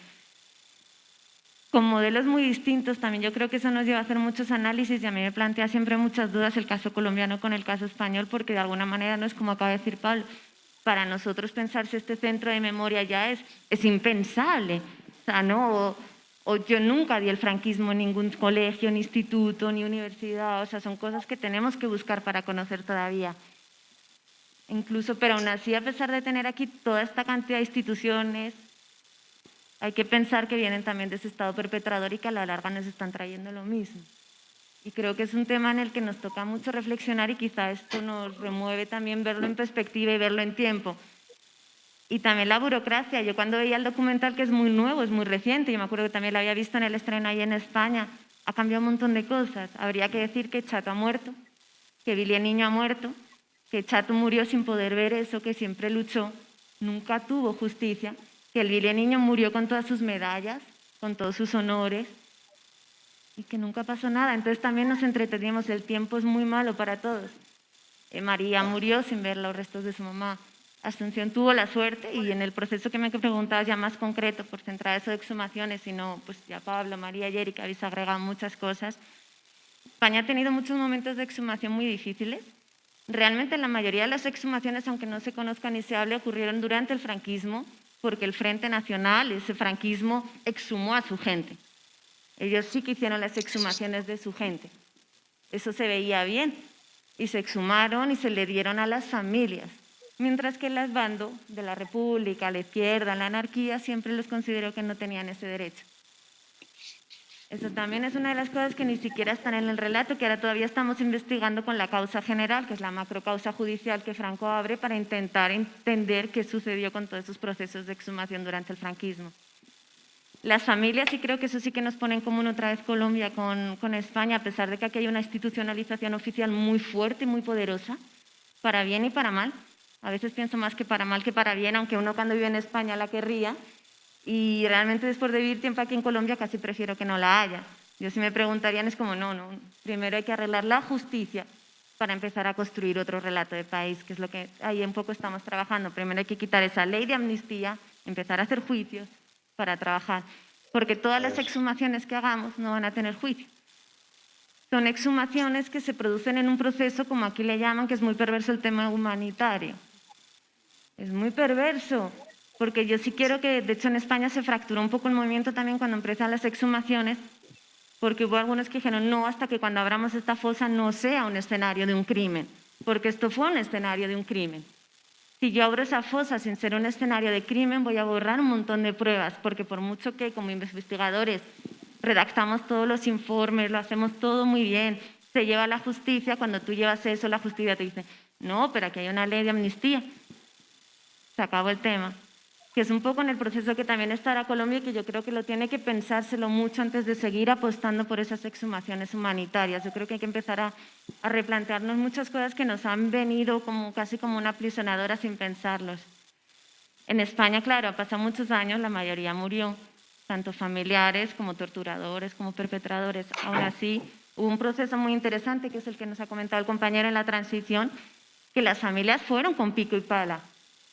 Con modelos muy distintos, también yo creo que eso nos lleva a hacer muchos análisis y a mí me plantea siempre muchas dudas el caso colombiano con el caso español, porque de alguna manera no es como acaba de decir Pablo, para nosotros pensar si este centro de memoria ya es impensable, o sea, ¿no? O yo nunca di el franquismo en ningún colegio, ni instituto, ni universidad, o sea, son cosas que tenemos que buscar para conocer todavía. Incluso, pero aún así, a pesar de tener aquí toda esta cantidad de instituciones, hay que pensar que vienen también de ese Estado perpetrador y que a la larga nos están trayendo lo mismo. Y creo que es un tema en el que nos toca mucho reflexionar y quizá esto nos remueve también verlo en perspectiva y verlo en tiempo. Y también la burocracia. Yo cuando veía el documental, que es muy nuevo, es muy reciente, yo me acuerdo que también lo había visto en el estreno ahí en España, ha cambiado un montón de cosas. Habría que decir que Chato ha muerto, que Billy el Niño ha muerto, que Chato murió sin poder ver eso, que siempre luchó, nunca tuvo justicia, que el Billy el Niño murió con todas sus medallas, con todos sus honores, y que nunca pasó nada. Entonces también nos entreteníamos, el tiempo es muy malo para todos. María murió sin ver los restos de su mamá. Asunción tuvo la suerte y en el proceso que me preguntabas ya más concreto, por centrar eso de exhumaciones, y no, pues ya Pablo, María y Erika habéis agregado muchas cosas. España ha tenido muchos momentos de exhumación muy difíciles. Realmente la mayoría de las exhumaciones, aunque no se conozca ni se hable, ocurrieron durante el franquismo, porque el Frente Nacional, ese franquismo, exhumó a su gente. Ellos sí que hicieron las exhumaciones de su gente. Eso se veía bien. Y se exhumaron y se le dieron a las familias. Mientras que el bando de la República, la izquierda, la anarquía, siempre los consideró que no tenían ese derecho. Eso también es una de las cosas que ni siquiera están en el relato, que ahora todavía estamos investigando con la causa general, que es la macrocausa judicial que Franco abre para intentar entender qué sucedió con todos esos procesos de exhumación durante el franquismo. Las familias, y creo que eso sí que nos pone en común otra vez Colombia con España, a pesar de que aquí hay una institucionalización oficial muy fuerte y muy poderosa, para bien y para mal. A veces pienso más que para mal que para bien, aunque uno cuando vive en España la querría. Y realmente después de vivir tiempo aquí en Colombia casi prefiero que no la haya. Yo si me preguntarían es como, no, primero hay que arreglar la justicia para empezar a construir otro relato de país, que es lo que ahí un poco estamos trabajando. Primero hay que quitar esa ley de amnistía, empezar a hacer juicios para trabajar, porque todas las exhumaciones que hagamos no van a tener juicio. Son exhumaciones que se producen en un proceso, como aquí le llaman, que es muy perverso el tema humanitario. Es muy perverso, porque yo sí quiero que, de hecho en España se fracturó un poco el movimiento también cuando empiezan las exhumaciones, porque hubo algunos que dijeron no, hasta que cuando abramos esta fosa no sea un escenario de un crimen, porque esto fue un escenario de un crimen. Si yo abro esa fosa sin ser un escenario de crimen, voy a borrar un montón de pruebas, porque por mucho que como investigadores redactamos todos los informes, lo hacemos todo muy bien, se lleva a la justicia, cuando tú llevas eso, la justicia te dice, no, pero aquí hay una ley de amnistía. Se acabó el tema. Que es un poco en el proceso que también estará Colombia y que yo creo que lo tiene que pensárselo mucho antes de seguir apostando por esas exhumaciones humanitarias. Yo creo que hay que empezar a replantearnos muchas cosas que nos han venido como, casi como una aprisionadora sin pensarlos. En España, claro, ha pasado muchos años, la mayoría murió, tanto familiares como torturadores, como perpetradores. Aún así, hubo un proceso muy interesante, que es el que nos ha comentado el compañero en la transición, que las familias fueron con pico y pala.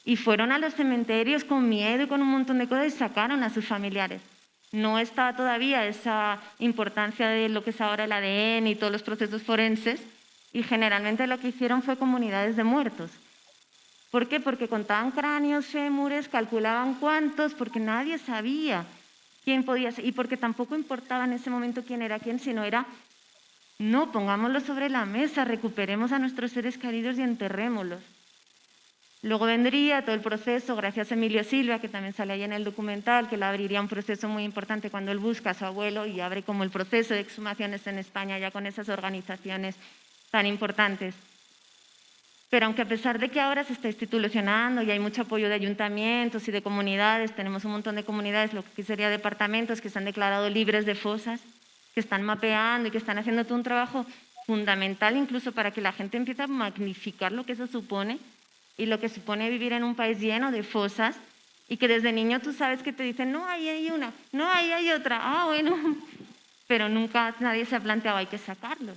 Y fueron a los cementerios con miedo y con un montón de cosas y sacaron a sus familiares. No estaba todavía esa importancia de lo que es ahora el ADN y todos los procesos forenses, y generalmente lo que hicieron fue comunidades de muertos. ¿Por qué? Porque contaban cráneos, fémures, calculaban cuántos, porque nadie sabía quién podía ser, y porque tampoco importaba en ese momento quién era quién, sino era, no, pongámoslo sobre la mesa, recuperemos a nuestros seres queridos y enterrémoslos. Luego vendría todo el proceso, gracias a Emilio Silva, que también sale ahí en el documental, que le abriría un proceso muy importante cuando él busca a su abuelo y abre como el proceso de exhumaciones en España ya con esas organizaciones tan importantes. Pero aunque a pesar de que ahora se está institucionando y hay mucho apoyo de ayuntamientos y de comunidades, tenemos un montón de comunidades, lo que sería departamentos que se han declarado libres de fosas, que están mapeando y que están haciendo todo un trabajo fundamental incluso para que la gente empiece a magnificar lo que eso supone y lo que supone vivir en un país lleno de fosas, y que desde niño tú sabes que te dicen, no, ahí hay una, no, ahí hay otra, ah, bueno, pero nunca nadie se ha planteado, hay que sacarlos.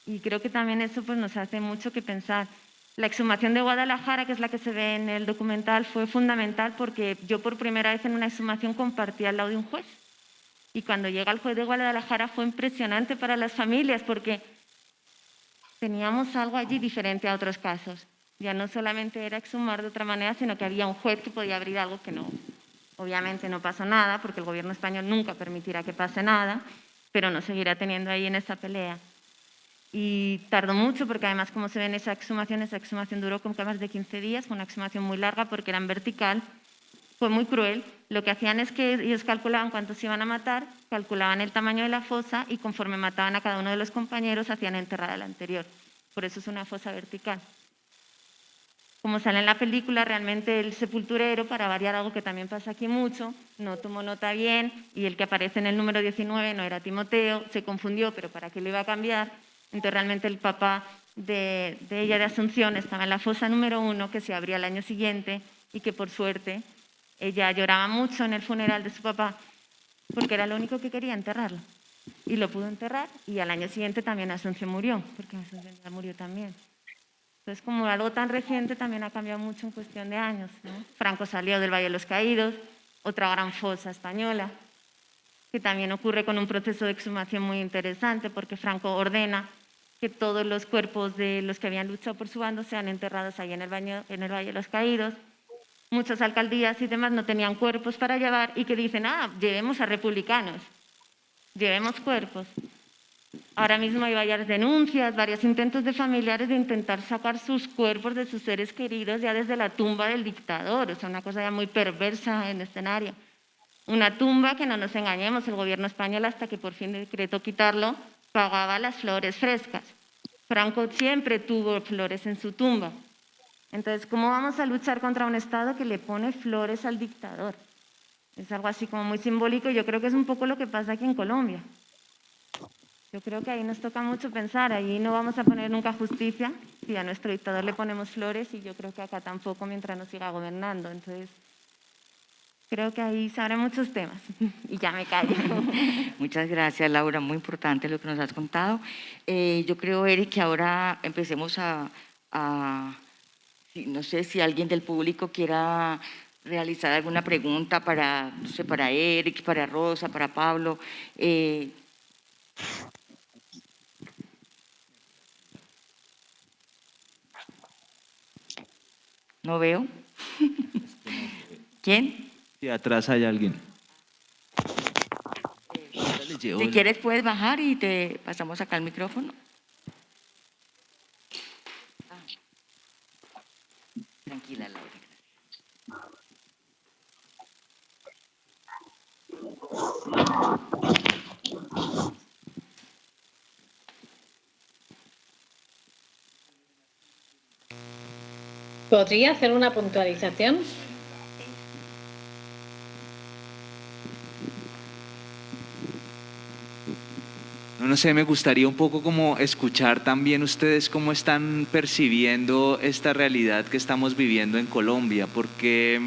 Y creo que también eso pues, nos hace mucho que pensar. La exhumación de Guadalajara, que es la que se ve en el documental, fue fundamental porque yo por primera vez en una exhumación compartí al lado de un juez. Y cuando llega el juez de Guadalajara fue impresionante para las familias porque teníamos algo allí diferente a otros casos. Ya no solamente era exhumar de otra manera, sino que había un juez que podía abrir algo que no. Obviamente no pasó nada, porque el gobierno español nunca permitirá que pase nada, pero nos seguirá teniendo ahí en esa pelea. Y tardó mucho, porque además, como se ve en esa exhumación duró como que más de 15 días, fue una exhumación muy larga porque era en vertical, fue muy cruel. Lo que hacían es que ellos calculaban cuántos iban a matar, calculaban el tamaño de la fosa y conforme mataban a cada uno de los compañeros hacían enterrar al anterior. Por eso es una fosa vertical. Como sale en la película, realmente el sepulturero, para variar algo que también pasa aquí mucho, no tomó nota bien y el que aparece en el número 19 no era Timoteo, se confundió, pero ¿para qué lo iba a cambiar? Entonces realmente el papá de ella, de Asunción, estaba en la fosa número 1, que se abría el año siguiente y que por suerte ella lloraba mucho en el funeral de su papá porque era lo único que quería, enterrarlo. y lo pudo enterrar, y al año siguiente también Asunción murió, porque Asunción ya murió también. Entonces, como algo tan reciente, también ha cambiado mucho en cuestión de años, ¿no? Franco salió del Valle de los Caídos, otra gran fosa española, que también ocurre con un proceso de exhumación muy interesante, porque Franco ordena que todos los cuerpos de los que habían luchado por su bando sean enterrados ahí en el Valle de los Caídos. Muchas alcaldías y demás no tenían cuerpos para llevar y que dicen, llevemos a republicanos, llevemos cuerpos. Ahora mismo hay varias denuncias, varios intentos de familiares de intentar sacar sus cuerpos de sus seres queridos ya desde la tumba del dictador, o sea, una cosa ya muy perversa en el escenario. Una tumba que, no nos engañemos, el gobierno español, hasta que por fin decretó quitarlo, pagaba las flores frescas. Franco siempre tuvo flores en su tumba. Entonces, ¿cómo vamos a luchar contra un Estado que le pone flores al dictador? Es algo así como muy simbólico y yo creo que es un poco lo que pasa aquí en Colombia. Yo creo que ahí nos toca mucho pensar, ahí no vamos a poner nunca justicia si a nuestro dictador le ponemos flores, y yo creo que acá tampoco mientras nos siga gobernando. Entonces, creo que ahí se abren muchos temas y ya me callo. Muchas gracias, Laura, muy importante lo que nos has contado. Yo creo, Eric, que ahora empecemos no sé si alguien del público quiera realizar alguna pregunta para, no sé, para Eric, para Rosa, para Pablo. No veo. ¿Quién? Si atrás hay alguien. Si quieres puedes bajar y te pasamos acá el micrófono. Tranquila, Laura. ¿Podría hacer una puntualización? No sé, me gustaría un poco como escuchar también ustedes cómo están percibiendo esta realidad que estamos viviendo en Colombia, porque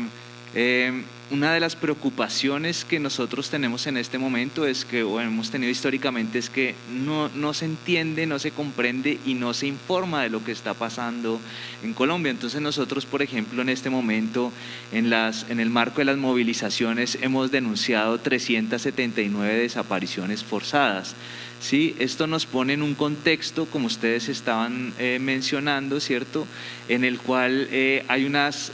una de las preocupaciones que nosotros tenemos en este momento es que, o hemos tenido históricamente, es que no se entiende, no se comprende y no se informa de lo que está pasando en Colombia. Entonces nosotros, por ejemplo, en este momento, en el marco de las movilizaciones, hemos denunciado 379 desapariciones forzadas. Sí, esto nos pone en un contexto, como ustedes estaban mencionando, ¿cierto?, en el cual hay unas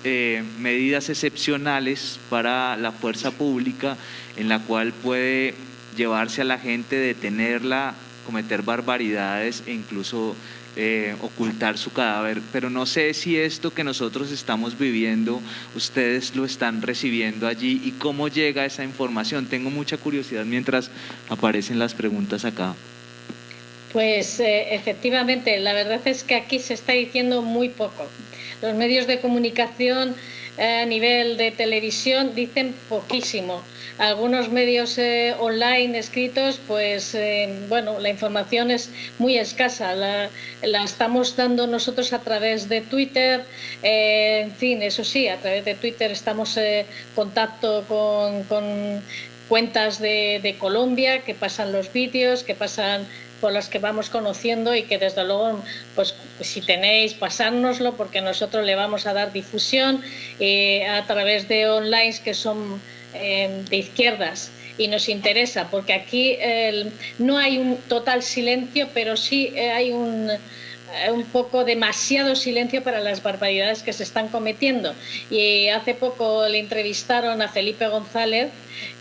medidas excepcionales para la fuerza pública, en la cual puede llevarse a la gente, detenerla, cometer barbaridades e incluso ocultar su cadáver. Pero no sé si esto que nosotros estamos viviendo, ustedes lo están recibiendo allí y cómo llega esa información. Tengo mucha curiosidad mientras aparecen las preguntas acá. Pues efectivamente, la verdad es que aquí se está diciendo muy poco. Los medios de comunicación a nivel de televisión dicen poquísimo. Algunos medios online escritos, pues bueno, la información es muy escasa. La estamos dando nosotros a través de Twitter. En fin, eso sí, a través de Twitter estamos en contacto con cuentas de Colombia que pasan los vídeos, que pasan por las que vamos conociendo, y que desde luego, pues si tenéis, pasárnoslo, porque nosotros le vamos a dar difusión a través de online que son de izquierdas, y nos interesa, porque aquí no hay un total silencio, pero sí hay un poco demasiado silencio para las barbaridades que se están cometiendo. Y hace poco le entrevistaron a Felipe González,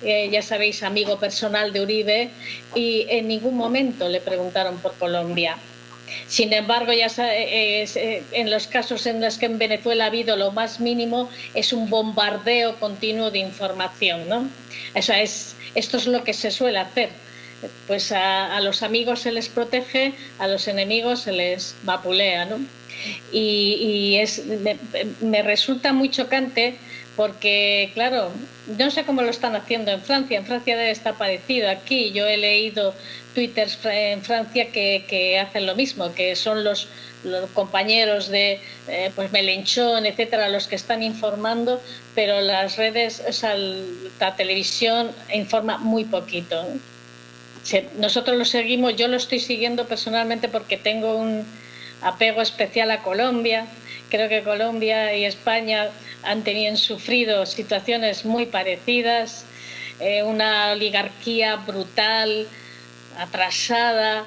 ya sabéis, amigo personal de Uribe, y en ningún momento le preguntaron por Colombia. Sin embargo, ya en los casos en los que en Venezuela ha habido lo más mínimo, es un bombardeo continuo de información, ¿no? Esto es lo que se suele hacer. Pues a los amigos se les protege, a los enemigos se les vapulea, ¿no? Y me resulta muy chocante, porque, claro, no sé cómo lo están haciendo en Francia. En Francia debe estar parecido. Aquí yo he leído twitters en Francia que hacen lo mismo, que son los compañeros de pues Melenchón, etcétera, los que están informando, pero las redes, o sea, la televisión informa muy poquito, ¿no? nosotros lo seguimos, yo lo estoy siguiendo personalmente porque tengo un apego especial a Colombia. Creo que Colombia y España han sufrido situaciones muy parecidas, una oligarquía brutal, atrasada,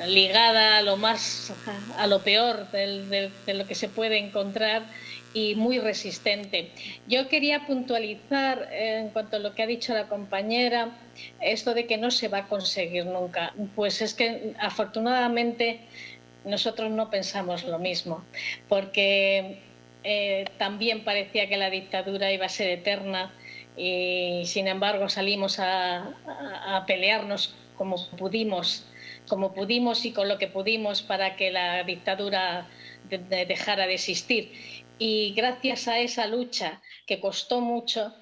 ligada a lo peor de lo que se puede encontrar y muy resistente. Yo quería puntualizar en cuanto a lo que ha dicho la compañera, esto de que no se va a conseguir nunca. Pues es que afortunadamente nosotros no pensamos lo mismo, porque también parecía que la dictadura iba a ser eterna y sin embargo salimos a pelearnos como pudimos y con lo que pudimos para que la dictadura dejara de existir. Y gracias a esa lucha, que costó mucho,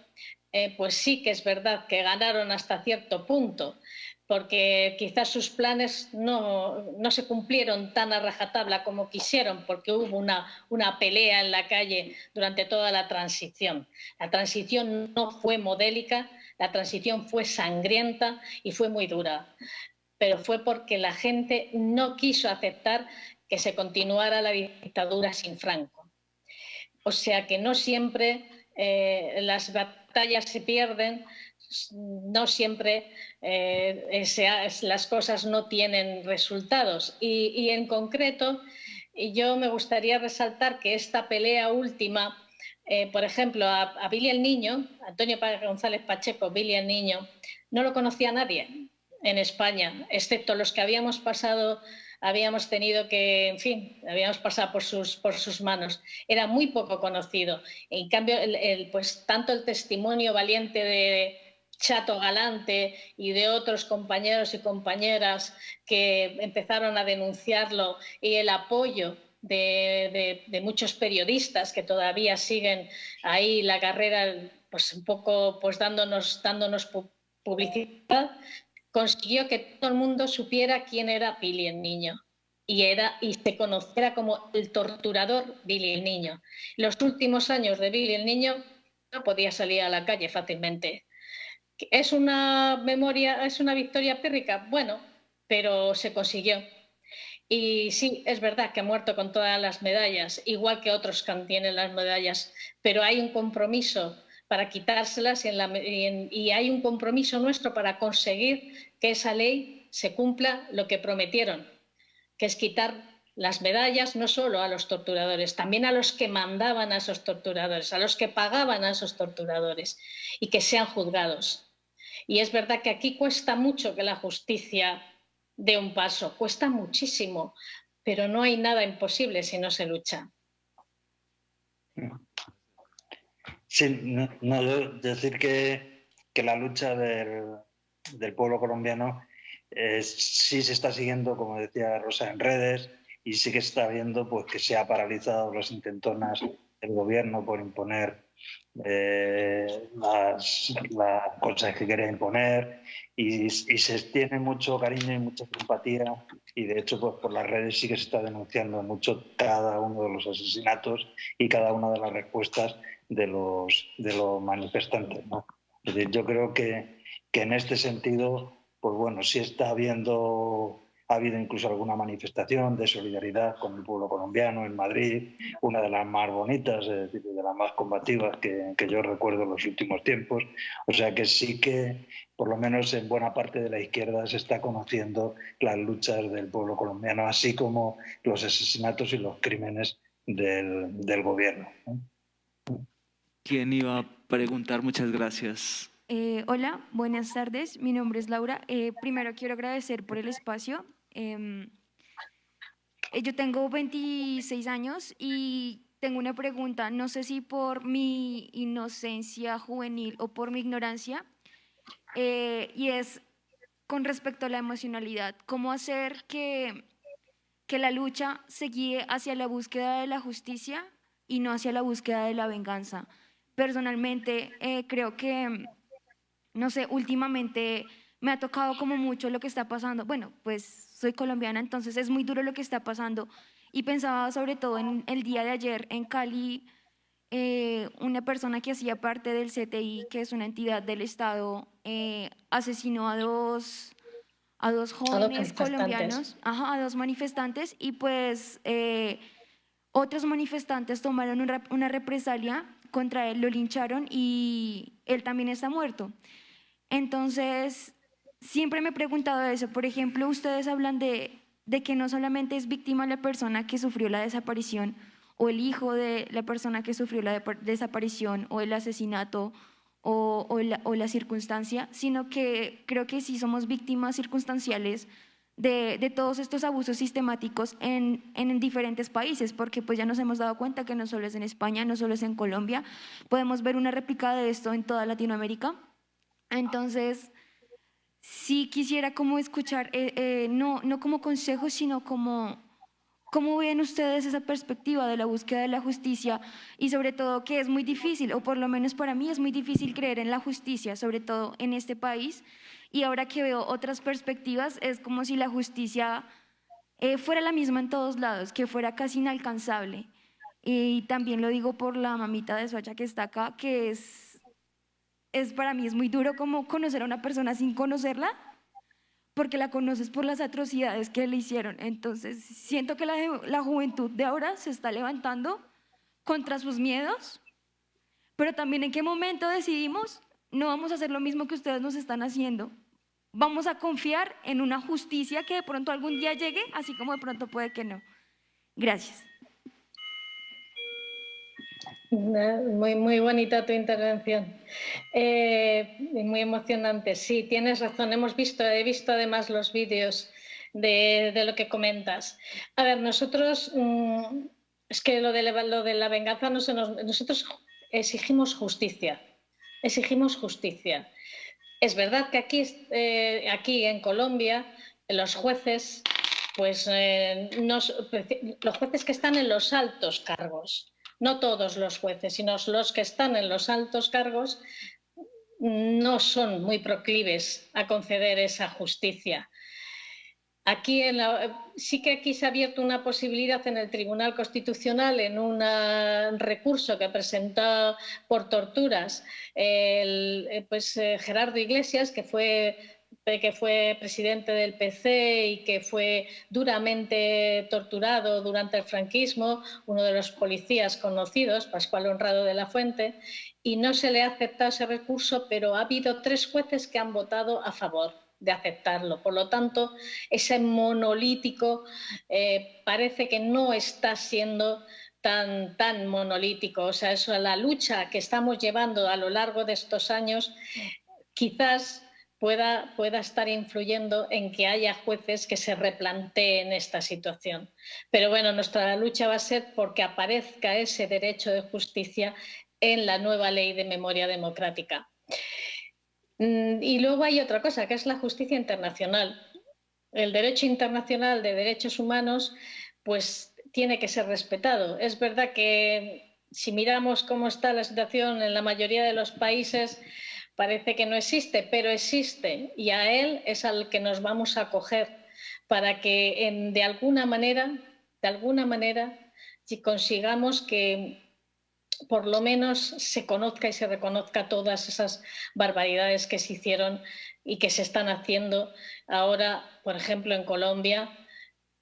pues sí que es verdad que ganaron hasta cierto punto, porque quizás sus planes no se cumplieron tan a rajatabla como quisieron, porque hubo una pelea en la calle durante toda la transición. La transición no fue modélica, la transición fue sangrienta y fue muy dura, pero fue porque la gente no quiso aceptar que se continuara la dictadura sin Franco. O sea que no siempre las batallas se pierden, no siempre las cosas no tienen resultados. Y en concreto, yo me gustaría resaltar que esta pelea última, por ejemplo, a Billy el Niño, Antonio González Pacheco, Billy el Niño, no lo conocía nadie en España, excepto los que habíamos tenido que, en fin, habíamos pasado por sus manos. Era muy poco conocido. En cambio, pues tanto el testimonio valiente de Chato Galante y de otros compañeros y compañeras que empezaron a denunciarlo, y el apoyo de muchos periodistas que todavía siguen ahí la carrera, pues un poco pues dándonos publicidad, consiguió que todo el mundo supiera quién era Billy el Niño y se conociera como el torturador Billy el Niño. Los últimos años de Billy el Niño no podía salir a la calle fácilmente. ¿Es una victoria pírrica? Bueno, pero se consiguió. Y sí, es verdad que ha muerto con todas las medallas, igual que otros que tienen las medallas, pero hay un compromiso para quitárselas y hay un compromiso nuestro para conseguir que esa ley se cumpla lo que prometieron, que es quitar las medallas no solo a los torturadores, también a los que mandaban a esos torturadores, a los que pagaban a esos torturadores, y que sean juzgados. Y es verdad que aquí cuesta mucho que la justicia dé un paso, cuesta muchísimo, pero no hay nada imposible si no se lucha. Sí, yo decir que la lucha del pueblo colombiano sí se está siguiendo, como decía Rosa, en redes, y sí que se está viendo pues, que se ha paralizado las intentonas del gobierno por imponer las cosas que quería imponer, y se tiene mucho cariño y mucha simpatía, y de hecho pues por las redes sí que se está denunciando mucho cada uno de los asesinatos y cada una de las respuestas de los manifestantes, ¿no? Es decir, yo creo que en este sentido, pues bueno, sí ha habido incluso alguna manifestación de solidaridad con el pueblo colombiano en Madrid, una de las más bonitas, es decir, de las más combativas que yo recuerdo en los últimos tiempos. O sea que sí que, por lo menos en buena parte de la izquierda, se está conociendo las luchas del pueblo colombiano, así como los asesinatos y los crímenes del gobierno, ¿no? ¿Quién iba a preguntar? Muchas gracias. Hola, buenas tardes. Mi nombre es Laura. Primero quiero agradecer por el espacio. Yo tengo 26 años y tengo una pregunta. No sé si por mi inocencia juvenil o por mi ignorancia, y es con respecto a la emocionalidad. ¿Cómo hacer que la lucha se guíe hacia la búsqueda de la justicia y no hacia la búsqueda de la venganza? Personalmente, creo que, no sé, últimamente me ha tocado como mucho lo que está pasando. Bueno, pues soy colombiana, entonces es muy duro lo que está pasando. Y pensaba sobre todo en el día de ayer en Cali, una persona que hacía parte del CTI, que es una entidad del Estado, asesinó a dos jóvenes manifestantes. colombianos, a dos manifestantes, y pues otros manifestantes tomaron una represalia contra él, lo lincharon y él también está muerto. Entonces, siempre me he preguntado eso. Por ejemplo, ustedes hablan de que no solamente es víctima la persona que sufrió la desaparición o el hijo de la persona que sufrió la desaparición o el asesinato o la circunstancia, sino que creo que sí somos víctimas circunstanciales de todos estos abusos sistemáticos en diferentes países, porque pues ya nos hemos dado cuenta que no solo es en España, no solo es en Colombia, podemos ver una réplica de esto en toda Latinoamérica. Entonces, sí quisiera como escuchar, no como consejo, sino como cómo ven ustedes esa perspectiva de la búsqueda de la justicia y sobre todo que es muy difícil, o por lo menos para mí es muy difícil creer en la justicia, sobre todo en este país. Y ahora que veo otras perspectivas, es como si la justicia fuera la misma en todos lados, que fuera casi inalcanzable. Y también lo digo por la mamita de Soacha que está acá, que para mí es muy duro como conocer a una persona sin conocerla, porque la conoces por las atrocidades que le hicieron. Entonces, siento que la juventud de ahora se está levantando contra sus miedos, pero también en qué momento decidimos, no vamos a hacer lo mismo que ustedes nos están haciendo. Vamos a confiar en una justicia que de pronto algún día llegue, así como de pronto puede que no. Gracias. Muy bonita tu intervención, muy emocionante. Sí, tienes razón, he visto además los vídeos de lo que comentas. A ver, nosotros, es que lo de la venganza, nosotros exigimos justicia, Es verdad que aquí en Colombia, los jueces, pues los jueces que están en los altos cargos, no todos los jueces, sino los que están en los altos cargos, no son muy proclives a conceder esa justicia. Sí que aquí se ha abierto una posibilidad en el Tribunal Constitucional en un recurso que presentó por torturas Gerardo Iglesias, que fue presidente del PC y que fue duramente torturado durante el franquismo, uno de los policías conocidos, Pascual Honrado de la Fuente, y no se le ha aceptado ese recurso, pero ha habido 3 jueces que han votado a favor de aceptarlo. Por lo tanto, ese monolítico parece que no está siendo tan monolítico. O sea, la lucha que estamos llevando a lo largo de estos años quizás pueda estar influyendo en que haya jueces que se replanteen esta situación. Pero bueno, nuestra lucha va a ser porque aparezca ese derecho de justicia en la nueva ley de memoria democrática. Y luego hay otra cosa, que es la justicia internacional. El derecho internacional de derechos humanos pues tiene que ser respetado. Es verdad que si miramos cómo está la situación en la mayoría de los países, parece que no existe, pero existe, y a él es al que nos vamos a acoger para que de alguna manera, si consigamos que por lo menos se conozca y se reconozca todas esas barbaridades que se hicieron y que se están haciendo ahora, por ejemplo, en Colombia,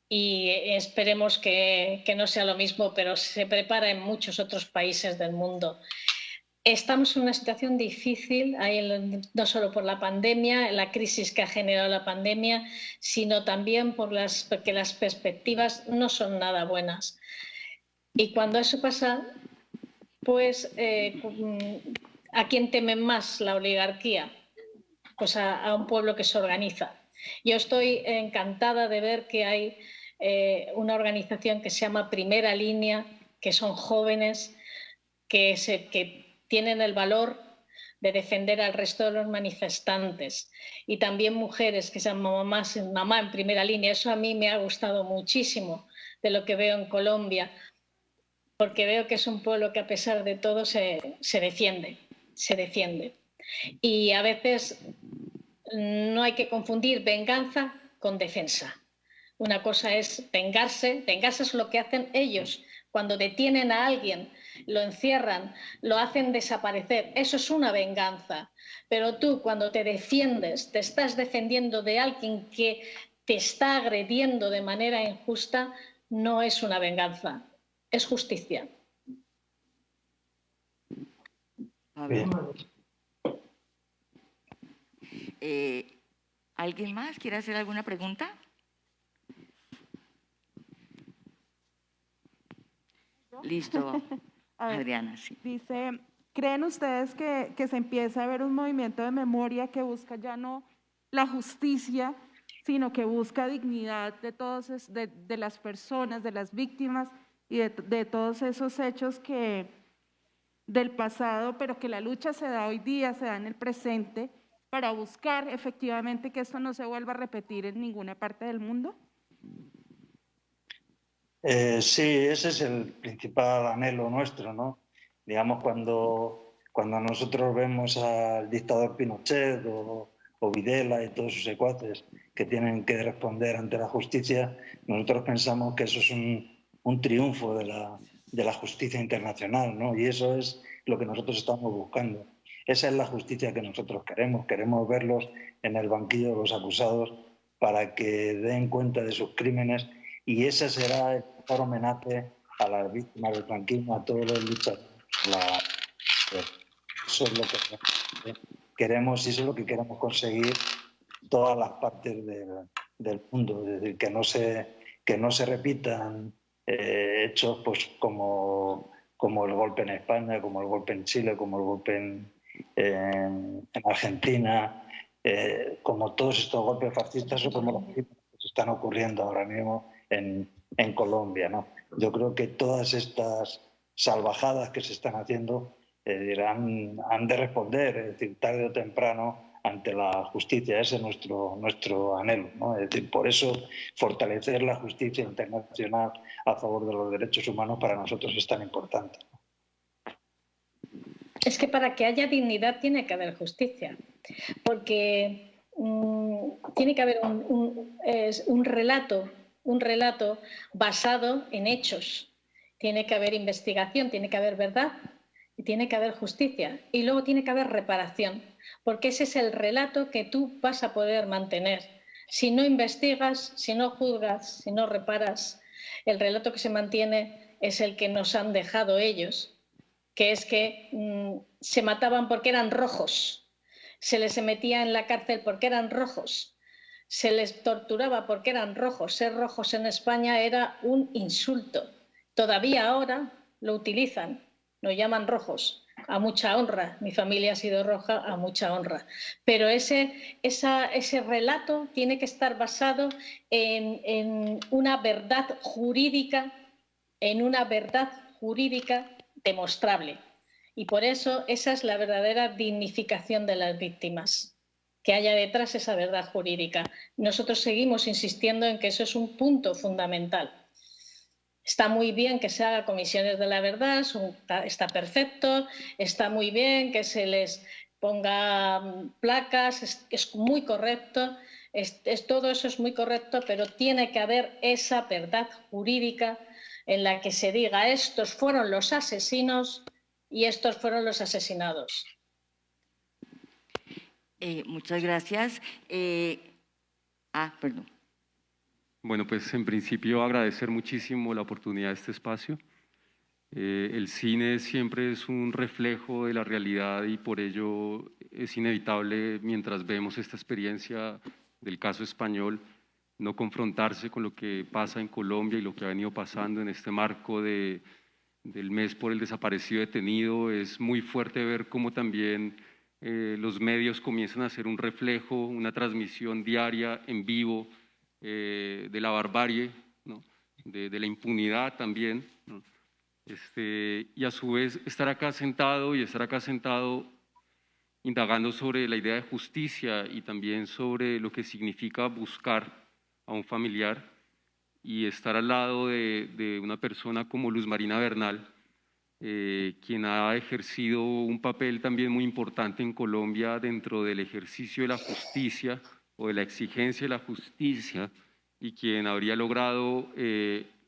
y esperemos que no sea lo mismo, pero se prepara en muchos otros países del mundo. Estamos en una situación difícil, no solo por la pandemia, la crisis que ha generado la pandemia, sino también porque las perspectivas no son nada buenas. Y cuando eso pasa, pues ¿a quién teme más la oligarquía? Pues a un pueblo que se organiza. Yo estoy encantada de ver que hay una organización que se llama Primera Línea, que son jóvenes que tienen el valor de defender al resto de los manifestantes, y también mujeres que se llaman Mamá en Primera Línea. Eso a mí me ha gustado muchísimo de lo que veo en Colombia, porque veo que es un pueblo que a pesar de todo se defiende. Y a veces no hay que confundir venganza con defensa. Una cosa es vengarse es lo que hacen ellos cuando detienen a alguien lo encierran, lo hacen desaparecer. Eso es una venganza. Pero tú, cuando te defiendes, te estás defendiendo de alguien que te está agrediendo de manera injusta, no es una venganza, es justicia. Pablo. ¿Alguien más quiere hacer alguna pregunta? Listo, A ver, Adriana, sí. dice, ¿creen ustedes que se empieza a ver un movimiento de memoria que busca ya no la justicia, sino que busca dignidad de todos, de las personas, de las víctimas y de todos esos hechos que del pasado, pero que la lucha se da hoy día, se da en el presente, para buscar efectivamente que esto no se vuelva a repetir en ninguna parte del mundo? Sí, ese es el principal anhelo nuestro, ¿no? Digamos, cuando nosotros vemos al dictador Pinochet o Videla y todos sus secuaces que tienen que responder ante la justicia, nosotros pensamos que eso es un triunfo de la justicia internacional, ¿no? Y eso es lo que nosotros estamos buscando. Esa es la justicia que nosotros queremos. Queremos verlos en el banquillo de los acusados para que den cuenta de sus crímenes, y ese será el mejor homenaje a las víctimas del franquismo, a todos los luchadores. Eso es lo que queremos y eso es lo que queremos conseguir todas las partes del mundo, es decir, que no se repitan hechos pues, como el golpe en España, como el golpe en Chile, como el golpe en Argentina, como todos estos golpes fascistas o como los que se están ocurriendo ahora mismo en Colombia, ¿no? Yo creo que todas estas salvajadas que se están haciendo han de responder, es decir, tarde o temprano, ante la justicia. Ese es nuestro anhelo, ¿no? Es decir, por eso fortalecer la justicia internacional a favor de los derechos humanos para nosotros es tan importante. Es que para que haya dignidad tiene que haber justicia, porque tiene que haber un relato basado en hechos. Tiene que haber investigación, tiene que haber verdad y tiene que haber justicia. Y luego tiene que haber reparación, porque ese es el relato que tú vas a poder mantener. Si no investigas, si no juzgas, si no reparas, el relato que se mantiene es el que nos han dejado ellos, que es que se mataban porque eran rojos, se les metía en la cárcel porque eran rojos, se les torturaba porque eran rojos. Ser rojos en España era un insulto. Todavía ahora lo utilizan, nos llaman rojos, a mucha honra. Mi familia ha sido roja, a mucha honra. Pero ese relato tiene que estar basado en una verdad jurídica, demostrable. Y por eso esa es la verdadera dignificación de las víctimas, que haya detrás esa verdad jurídica. Nosotros seguimos insistiendo en que eso es un punto fundamental. Está muy bien que se haga comisiones de la verdad, está perfecto, está muy bien que se les ponga placas, es muy correcto, todo eso es muy correcto, pero tiene que haber esa verdad jurídica en la que se diga estos fueron los asesinos y estos fueron los asesinados. Muchas gracias. Perdón. Bueno, pues en principio agradecer muchísimo la oportunidad de este espacio. El cine siempre es un reflejo de la realidad y por ello es inevitable, mientras vemos esta experiencia del caso español, no confrontarse con lo que pasa en Colombia y lo que ha venido pasando en este marco del mes por el desaparecido detenido. Es muy fuerte ver cómo también los medios comienzan a hacer un reflejo, una transmisión diaria, en vivo, de la barbarie, ¿no? de la impunidad también, ¿no? Y a su vez estar acá sentado indagando sobre la idea de justicia y también sobre lo que significa buscar a un familiar y estar al lado de una persona como Luz Marina Bernal, quien ha ejercido un papel también muy importante en Colombia dentro del ejercicio de la justicia o de la exigencia de la justicia y quien habría logrado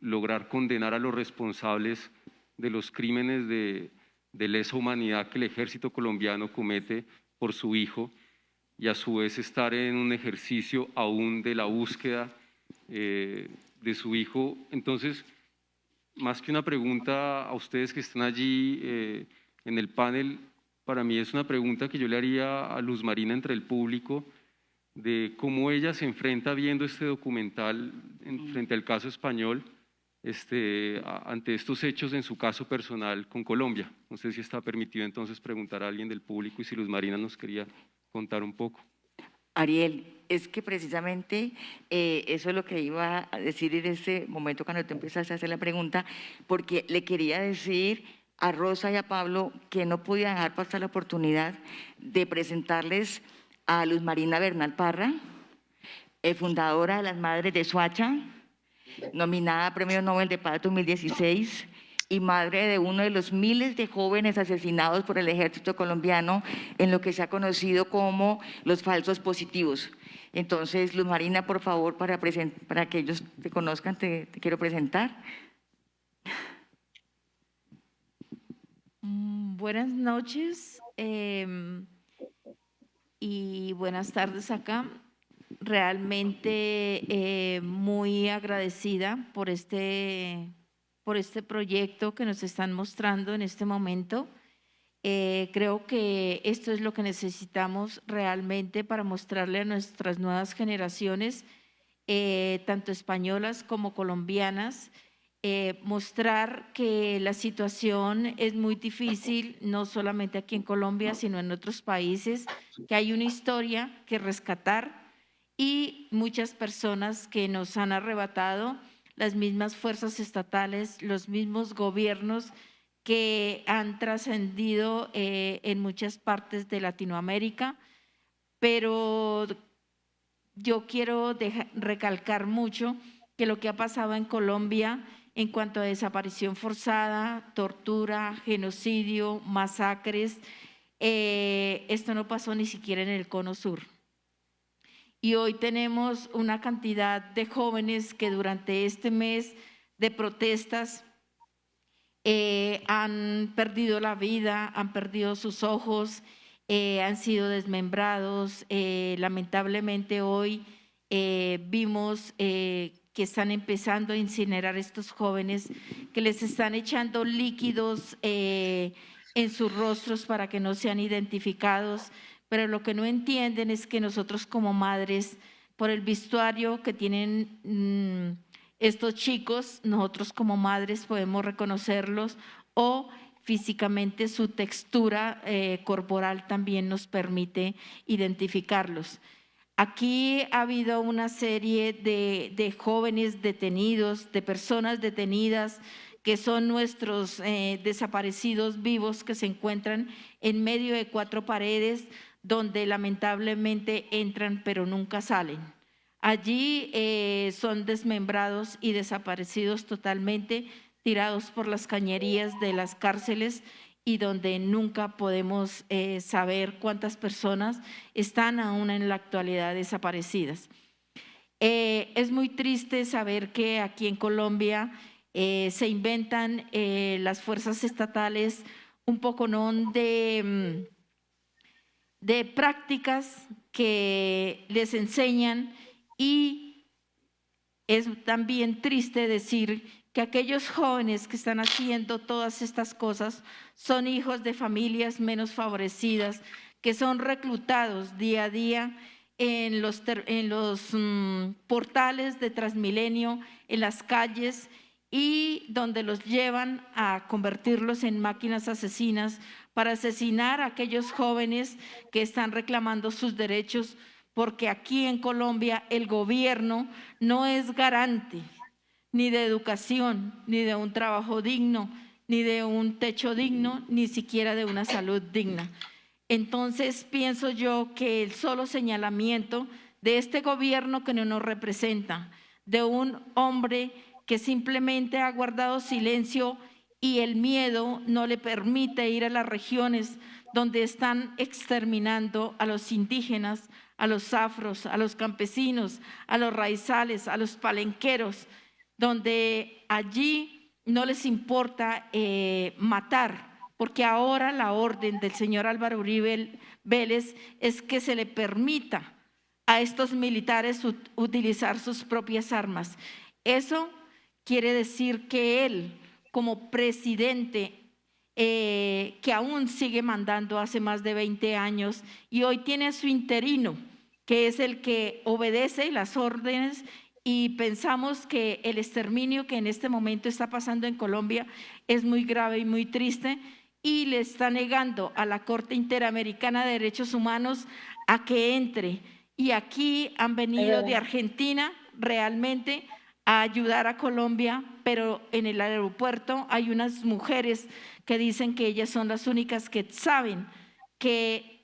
lograr condenar a los responsables de los crímenes de lesa humanidad que el ejército colombiano comete por su hijo, y a su vez estar en un ejercicio aún de la búsqueda de su hijo. Entonces, más que una pregunta a ustedes que están allí en el panel, para mí es una pregunta que yo le haría a Luz Marina entre el público, de cómo ella se enfrenta viendo este documental frente al caso español, ante estos hechos en su caso personal con Colombia. No sé si está permitido entonces preguntar a alguien del público y si Luz Marina nos quería contar un poco. Ariel, es que precisamente eso es lo que iba a decir en ese momento cuando tú empezaste a hacer la pregunta, porque le quería decir a Rosa y a Pablo que no podía dejar pasar la oportunidad de presentarles a Luz Marina Bernal Parra, fundadora de las Madres de Soacha, nominada a Premio Nobel de Paz 2016 y madre de uno de los miles de jóvenes asesinados por el ejército colombiano en lo que se ha conocido como los falsos positivos. Entonces, Luz Marina, por favor, para que ellos te conozcan, te quiero presentar. Buenas noches y buenas tardes acá. Realmente muy agradecida por este proyecto que nos están mostrando en este momento. Creo que esto es lo que necesitamos realmente para mostrarle a nuestras nuevas generaciones, tanto españolas como colombianas, mostrar que la situación es muy difícil, no solamente aquí en Colombia, sino en otros países, que hay una historia que rescatar y muchas personas que nos han arrebatado, las mismas fuerzas estatales, los mismos gobiernos que han trascendido en muchas partes de Latinoamérica, pero yo quiero recalcar mucho que lo que ha pasado en Colombia en cuanto a desaparición forzada, tortura, genocidio, masacres, esto no pasó ni siquiera en el Cono Sur. Y hoy tenemos una cantidad de jóvenes que durante este mes de protestas han perdido la vida, han perdido sus ojos, han sido desmembrados. Lamentablemente hoy vimos que están empezando a incinerar estos jóvenes, que les están echando líquidos en sus rostros para que no sean identificados, pero lo que no entienden es que nosotros como madres, por el vestuario que tienen estos chicos, nosotros como madres podemos reconocerlos, o físicamente su textura corporal también nos permite identificarlos. Aquí ha habido una serie de jóvenes detenidos, de personas detenidas, que son nuestros desaparecidos vivos que se encuentran en medio de 4 paredes, donde lamentablemente entran pero nunca salen. Allí son desmembrados y desaparecidos totalmente, tirados por las cañerías de las cárceles, y donde nunca podemos saber cuántas personas están aún en la actualidad desaparecidas. Es muy triste saber que aquí en Colombia se inventan las fuerzas estatales un poco de prácticas que les enseñan, y es también triste decir que aquellos jóvenes que están haciendo todas estas cosas son hijos de familias menos favorecidas, que son reclutados día a día en los portales de Transmilenio, en las calles, y donde los llevan a convertirlos en máquinas asesinas para asesinar a aquellos jóvenes que están reclamando sus derechos, porque aquí en Colombia el gobierno no es garante ni de educación, ni de un trabajo digno, ni de un techo digno, ni siquiera de una salud digna. Entonces pienso yo que el solo señalamiento de este gobierno que no nos representa, de un hombre que simplemente ha guardado silencio y el miedo no le permite ir a las regiones donde están exterminando a los indígenas, a los afros, a los campesinos, a los raizales, a los palenqueros, donde allí no les importa matar, porque ahora la orden del señor Álvaro Uribe Vélez es que se le permita a estos militares utilizar sus propias armas. Eso quiere decir que él, como presidente, que aún sigue mandando hace más de 20 años y hoy tiene a su interino, que es el que obedece las órdenes, y pensamos que el exterminio que en este momento está pasando en Colombia es muy grave y muy triste, y le está negando a la Corte Interamericana de Derechos Humanos a que entre. Y aquí han venido de Argentina realmente a ayudar a Colombia, pero en el aeropuerto hay unas mujeres que dicen que ellas son las únicas que saben que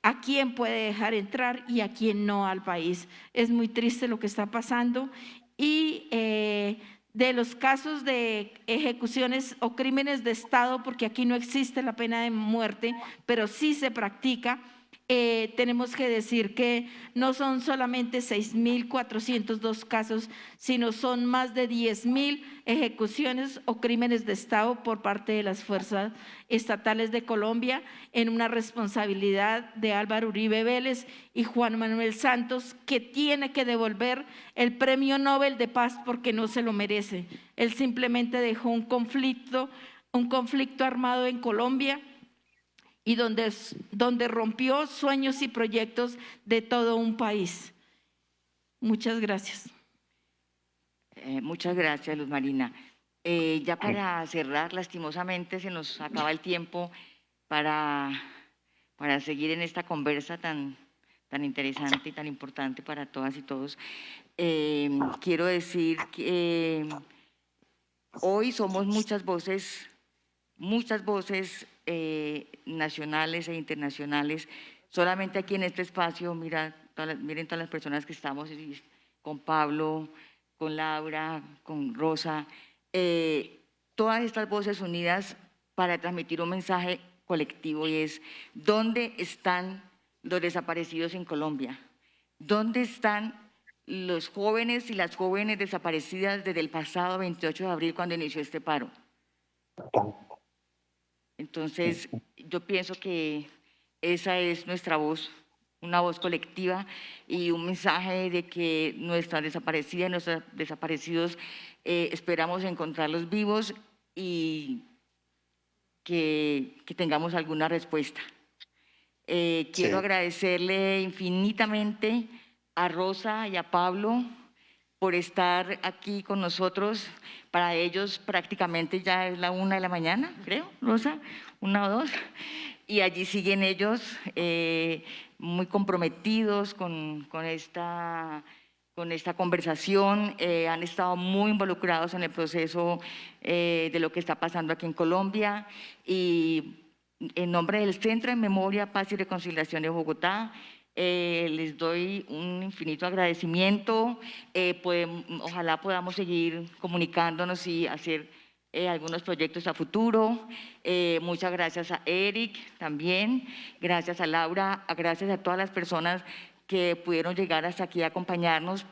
a quién puede dejar entrar y a quién no al país. Es muy triste lo que está pasando. Y de los casos de ejecuciones o crímenes de Estado, porque aquí no existe la pena de muerte, pero sí se practica, tenemos que decir que no son solamente 6.402 casos, sino son más de 10.000 ejecuciones o crímenes de Estado por parte de las fuerzas estatales de Colombia, en una responsabilidad de Álvaro Uribe Vélez y Juan Manuel Santos, que tiene que devolver el Premio Nobel de Paz porque no se lo merece. Él simplemente dejó un conflicto armado en Colombia, y donde rompió sueños y proyectos de todo un país. Muchas gracias. Muchas gracias, Luz Marina. Ya para cerrar, lastimosamente se nos acaba el tiempo para seguir en esta conversa tan interesante y tan importante para todas y todos. Quiero decir que hoy somos muchas voces nacionales e internacionales. Solamente aquí en este espacio, miren todas las personas que estamos, con Pablo, con Laura, con Rosa, todas estas voces unidas para transmitir un mensaje colectivo, y es: ¿dónde están los desaparecidos en Colombia? ¿Dónde están los jóvenes y las jóvenes desaparecidas desde el pasado 28 de abril, cuando inició este paro? Entonces, yo pienso que esa es nuestra voz, una voz colectiva, y un mensaje de que nuestras desaparecidas, nuestros desaparecidos, esperamos encontrarlos vivos y que tengamos alguna respuesta. Quiero agradecerle infinitamente a Rosa y a Pablo por estar aquí con nosotros. Para ellos prácticamente ya es la 1 de la mañana, creo, Rosa, 1 o 2, y allí siguen ellos muy comprometidos con esta conversación. Han estado muy involucrados en el proceso de lo que está pasando aquí en Colombia, y en nombre del Centro de Memoria, Paz y Reconciliación de Bogotá, les doy un infinito agradecimiento. Ojalá podamos seguir comunicándonos y hacer algunos proyectos a futuro. Muchas gracias a Eric también, gracias a Laura, gracias a todas las personas que pudieron llegar hasta aquí a acompañarnos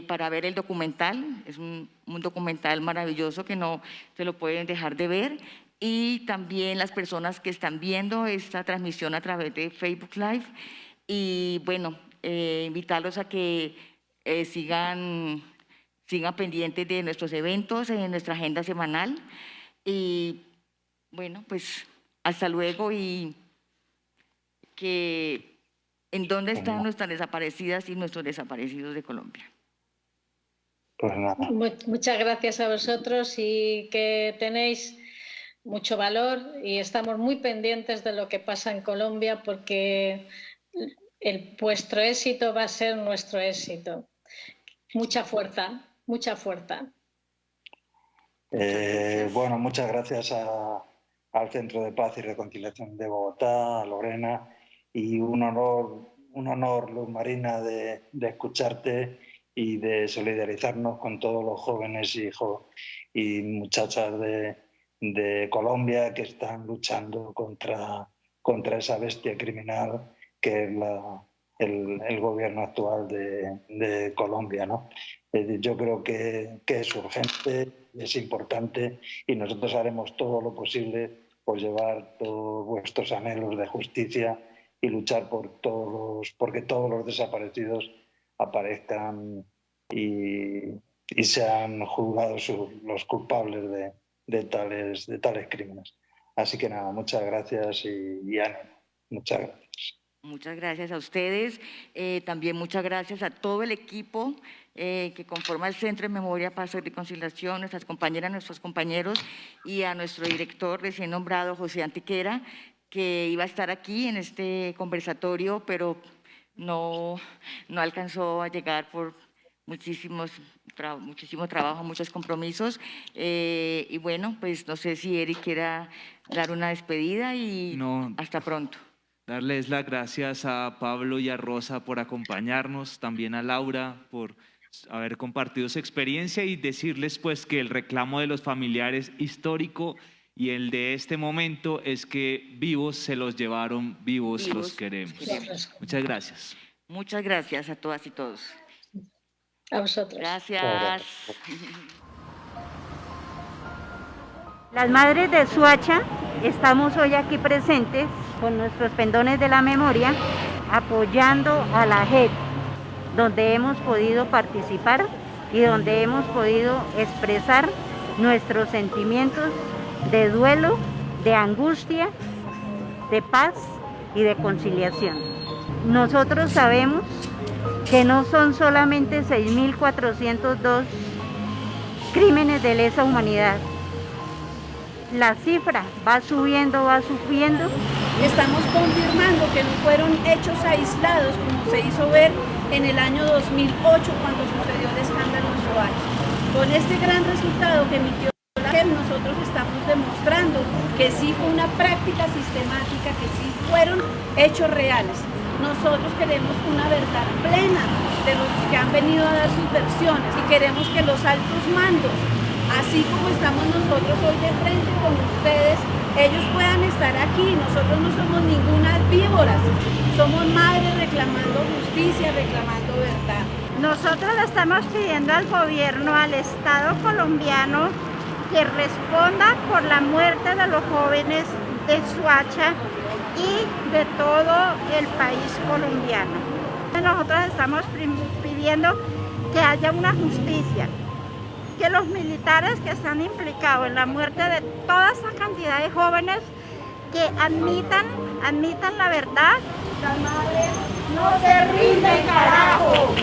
para ver el documental. Es un documental maravilloso que no se lo pueden dejar de ver. Y también las personas que están viendo esta transmisión a través de Facebook Live. Y bueno, invitarlos a que sigan pendientes de nuestros eventos, en nuestra agenda semanal. Y bueno, pues hasta luego, y que en dónde están nuestras desaparecidas y nuestros desaparecidos de Colombia. Pues nada. Muchas gracias a vosotros, y que tenéis mucho valor, y estamos muy pendientes de lo que pasa en Colombia, porque vuestro éxito va a ser nuestro éxito. Mucha fuerza, mucha fuerza. Bueno, muchas gracias al Centro de Paz y Reconciliación de Bogotá, a Lorena, y un honor, Luz Marina, de escucharte y de solidarizarnos con todos los jóvenes y muchachas de Colombia que están luchando contra esa bestia criminal que es el gobierno actual de Colombia, ¿no? Yo creo que es urgente, es importante y nosotros haremos todo lo posible por llevar todos vuestros anhelos de justicia y luchar porque todos los desaparecidos aparezcan y sean juzgados los culpables de tales crímenes. Así que nada, muchas gracias y ánimo. Muchas gracias. Muchas gracias a ustedes. También muchas gracias a todo el equipo que conforma el Centro de Memoria, Paz y Reconciliación, nuestras compañeras, nuestros compañeros y a nuestro director recién nombrado, José Antequera, que iba a estar aquí en este conversatorio, pero no alcanzó a llegar por muchísimo trabajo, muchos compromisos. Y bueno, pues no sé si Eric quiera dar una despedida y hasta pronto. Darles las gracias a Pablo y a Rosa por acompañarnos, también a Laura por haber compartido su experiencia y decirles pues que el reclamo de los familiares histórico y el de este momento es que vivos se los llevaron, vivos los queremos. Muchas gracias. Muchas gracias a todas y todos. A vosotros. Gracias. Las madres de Soacha estamos hoy aquí presentes con nuestros pendones de la memoria apoyando a la JEP, donde hemos podido participar y donde hemos podido expresar nuestros sentimientos de duelo, de angustia, de paz y de conciliación. Nosotros sabemos que no son solamente 6.402 crímenes de lesa humanidad. La cifra va subiendo. Estamos confirmando que no fueron hechos aislados como se hizo ver en el año 2008 cuando sucedió el escándalo en Soacha. Con este gran resultado que emitió la JEP, nosotros estamos demostrando que sí fue una práctica sistemática, que sí fueron hechos reales. Nosotros queremos una verdad plena de los que han venido a dar sus versiones y queremos que los altos mandos, así como estamos nosotros hoy de frente con ustedes, ellos puedan estar aquí. Nosotros no somos ninguna víboras, somos madres reclamando justicia, reclamando verdad. Nosotros le estamos pidiendo al gobierno, al Estado colombiano, que responda por la muerte de los jóvenes de Soacha y de todo el país colombiano. Nosotros estamos pidiendo que haya una justicia, que los militares que están implicados en la muerte de toda esa cantidad de jóvenes que admitan la verdad. Las madres no se rinden, carajo.